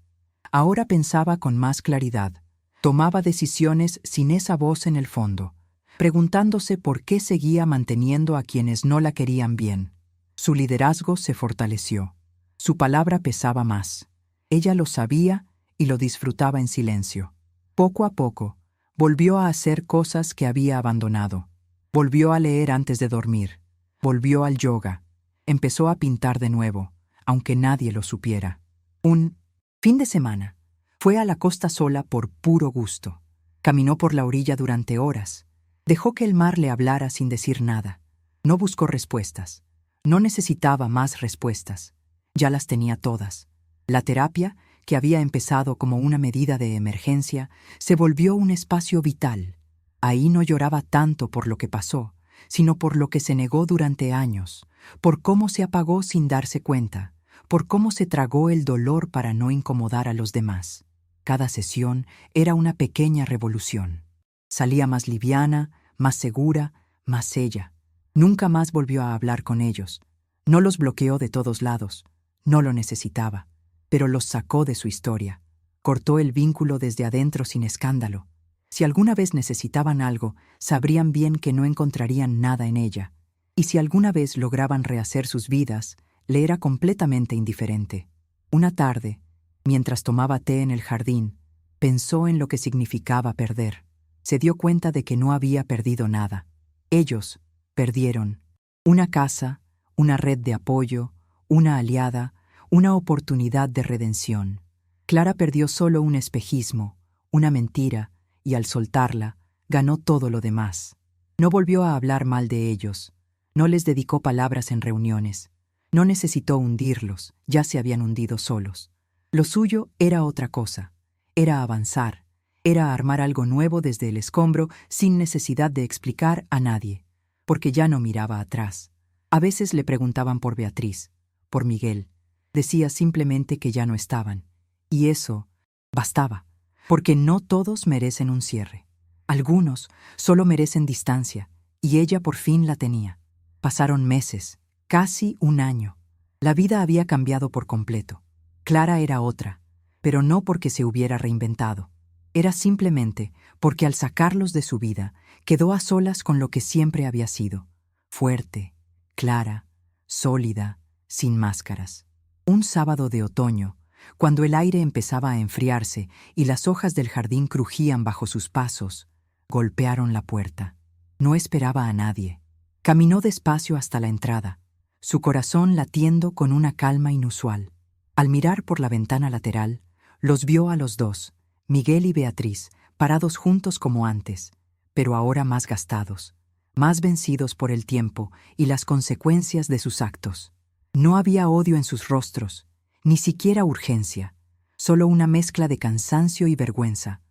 Ahora pensaba con más claridad. Tomaba decisiones sin esa voz en el fondo, preguntándose por qué seguía manteniendo a quienes no la querían bien. Su liderazgo se fortaleció. Su palabra pesaba más. Ella lo sabía y lo disfrutaba en silencio. Poco a poco, volvió a hacer cosas que había abandonado. Volvió a leer antes de dormir. Volvió al yoga. Empezó a pintar de nuevo, aunque nadie lo supiera. Un fin de semana. Fue a la costa sola por puro gusto. Caminó por la orilla durante horas. Dejó que el mar le hablara sin decir nada. No buscó respuestas. No necesitaba más respuestas. Ya las tenía todas. La terapia, que había empezado como una medida de emergencia, se volvió un espacio vital. Ahí no lloraba tanto por lo que pasó, sino por lo que se negó durante años, por cómo se apagó sin darse cuenta, por cómo se tragó el dolor para no incomodar a los demás. Cada sesión era una pequeña revolución. Salía más liviana, más segura, más ella. Nunca más volvió a hablar con ellos. No los bloqueó de todos lados. No lo necesitaba, pero los sacó de su historia. Cortó el vínculo desde adentro sin escándalo. Si alguna vez necesitaban algo, sabrían bien que no encontrarían nada en ella. Y si alguna vez lograban rehacer sus vidas, le era completamente indiferente. Una tarde, mientras tomaba té en el jardín, pensó en lo que significaba perder. Se dio cuenta de que no había perdido nada. Ellos perdieron una casa, una red de apoyo, una aliada, una oportunidad de redención. Clara perdió solo un espejismo, una mentira, y al soltarla, ganó todo lo demás. No volvió a hablar mal de ellos. No les dedicó palabras en reuniones. No necesitó hundirlos, ya se habían hundido solos. Lo suyo era otra cosa. Era avanzar. Era armar algo nuevo desde el escombro sin necesidad de explicar a nadie, porque ya no miraba atrás. A veces le preguntaban por Beatriz, por Miguel. Decía simplemente que ya no estaban. Y eso bastaba, porque no todos merecen un cierre. Algunos solo merecen distancia, y ella por fin la tenía. Pasaron meses, casi un año. La vida había cambiado por completo. Clara era otra, pero no porque se hubiera reinventado. Era simplemente porque al sacarlos de su vida, quedó a solas con lo que siempre había sido. Fuerte, clara, sólida, sin máscaras. Un sábado de otoño, cuando el aire empezaba a enfriarse y las hojas del jardín crujían bajo sus pasos, golpearon la puerta. No esperaba a nadie. Caminó despacio hasta la entrada, su corazón latiendo con una calma inusual. Al mirar por la ventana lateral, los vio a los dos, Miguel y Beatriz, parados juntos como antes, pero ahora más gastados, más vencidos por el tiempo y las consecuencias de sus actos. No había odio en sus rostros, ni siquiera urgencia, solo una mezcla de cansancio y vergüenza,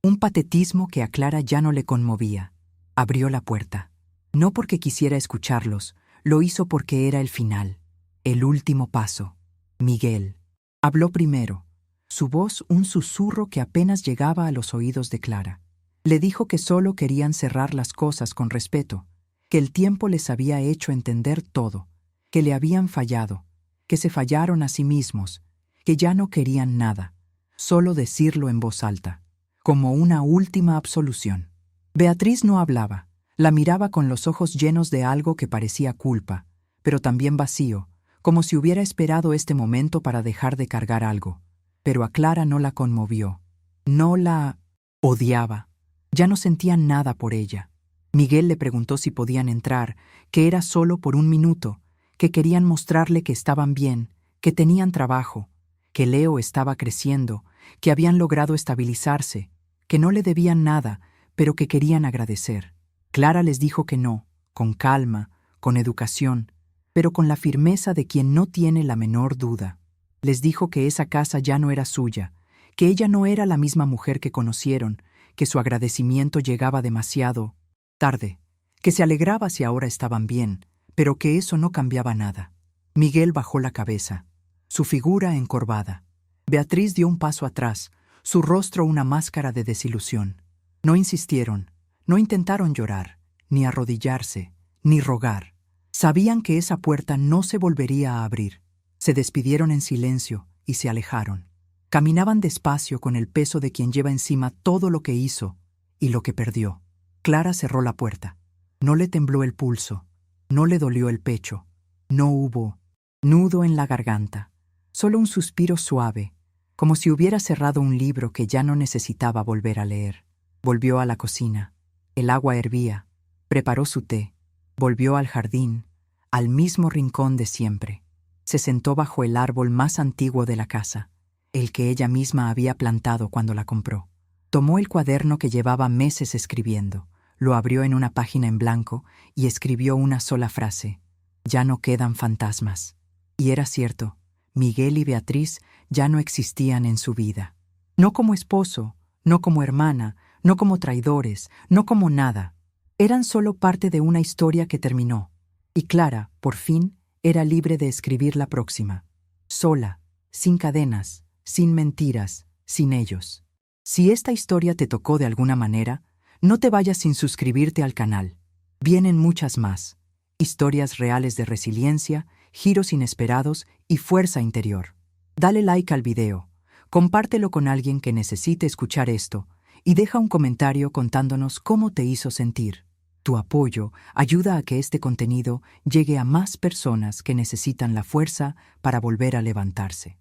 un patetismo que a Clara ya no le conmovía. Abrió la puerta. No porque quisiera escucharlos, lo hizo porque era el final, el último paso. Miguel. Habló primero. Su voz un susurro que apenas llegaba a los oídos de Clara. Le dijo que solo querían cerrar las cosas con respeto, que el tiempo les había hecho entender todo, que le habían fallado, que se fallaron a sí mismos, que ya no querían nada, solo decirlo en voz alta, como una última absolución. Beatriz no hablaba, la miraba con los ojos llenos de algo que parecía culpa, pero también vacío, como si hubiera esperado este momento para dejar de cargar algo. Pero a Clara no la conmovió, no la odiaba, ya no sentía nada por ella. Miguel le preguntó si podían entrar, que era solo por un minuto, que querían mostrarle que estaban bien, que tenían trabajo, que Leo estaba creciendo, que habían logrado estabilizarse, que no le debían nada, pero que querían agradecer. Clara les dijo que no, con calma, con educación, pero con la firmeza de quien no tiene la menor duda. Les dijo que esa casa ya no era suya, que ella no era la misma mujer que conocieron, que su agradecimiento llegaba demasiado tarde, que se alegraba si ahora estaban bien, pero que eso no cambiaba nada. Miguel bajó la cabeza, su figura encorvada. Beatriz dio un paso atrás, su rostro una máscara de desilusión. No insistieron, no intentaron llorar, ni arrodillarse, ni rogar. Sabían que esa puerta no se volvería a abrir. Se despidieron en silencio y se alejaron. Caminaban despacio con el peso de quien lleva encima todo lo que hizo y lo que perdió. Clara cerró la puerta. No le tembló el pulso, no le dolió el pecho, no hubo nudo en la garganta, solo un suspiro suave, como si hubiera cerrado un libro que ya no necesitaba volver a leer. Volvió a la cocina. El agua hervía. Preparó su té. Volvió al jardín, al mismo rincón de siempre. Se sentó bajo el árbol más antiguo de la casa, el que ella misma había plantado cuando la compró. Tomó el cuaderno que llevaba meses escribiendo, lo abrió en una página en blanco y escribió una sola frase: «Ya no quedan fantasmas». Y era cierto, Miguel y Beatriz ya no existían en su vida. No como esposo, no como hermana, no como traidores, no como nada. Eran solo parte de una historia que terminó. Y Clara, por fin, era libre de escribir la próxima. Sola, sin cadenas, sin mentiras, sin ellos. Si esta historia te tocó de alguna manera, no te vayas sin suscribirte al canal. Vienen muchas más. Historias reales de resiliencia, giros inesperados y fuerza interior. Dale like al video, compártelo con alguien que necesite escuchar esto y deja un comentario contándonos cómo te hizo sentir. Tu apoyo ayuda a que este contenido llegue a más personas que necesitan la fuerza para volver a levantarse.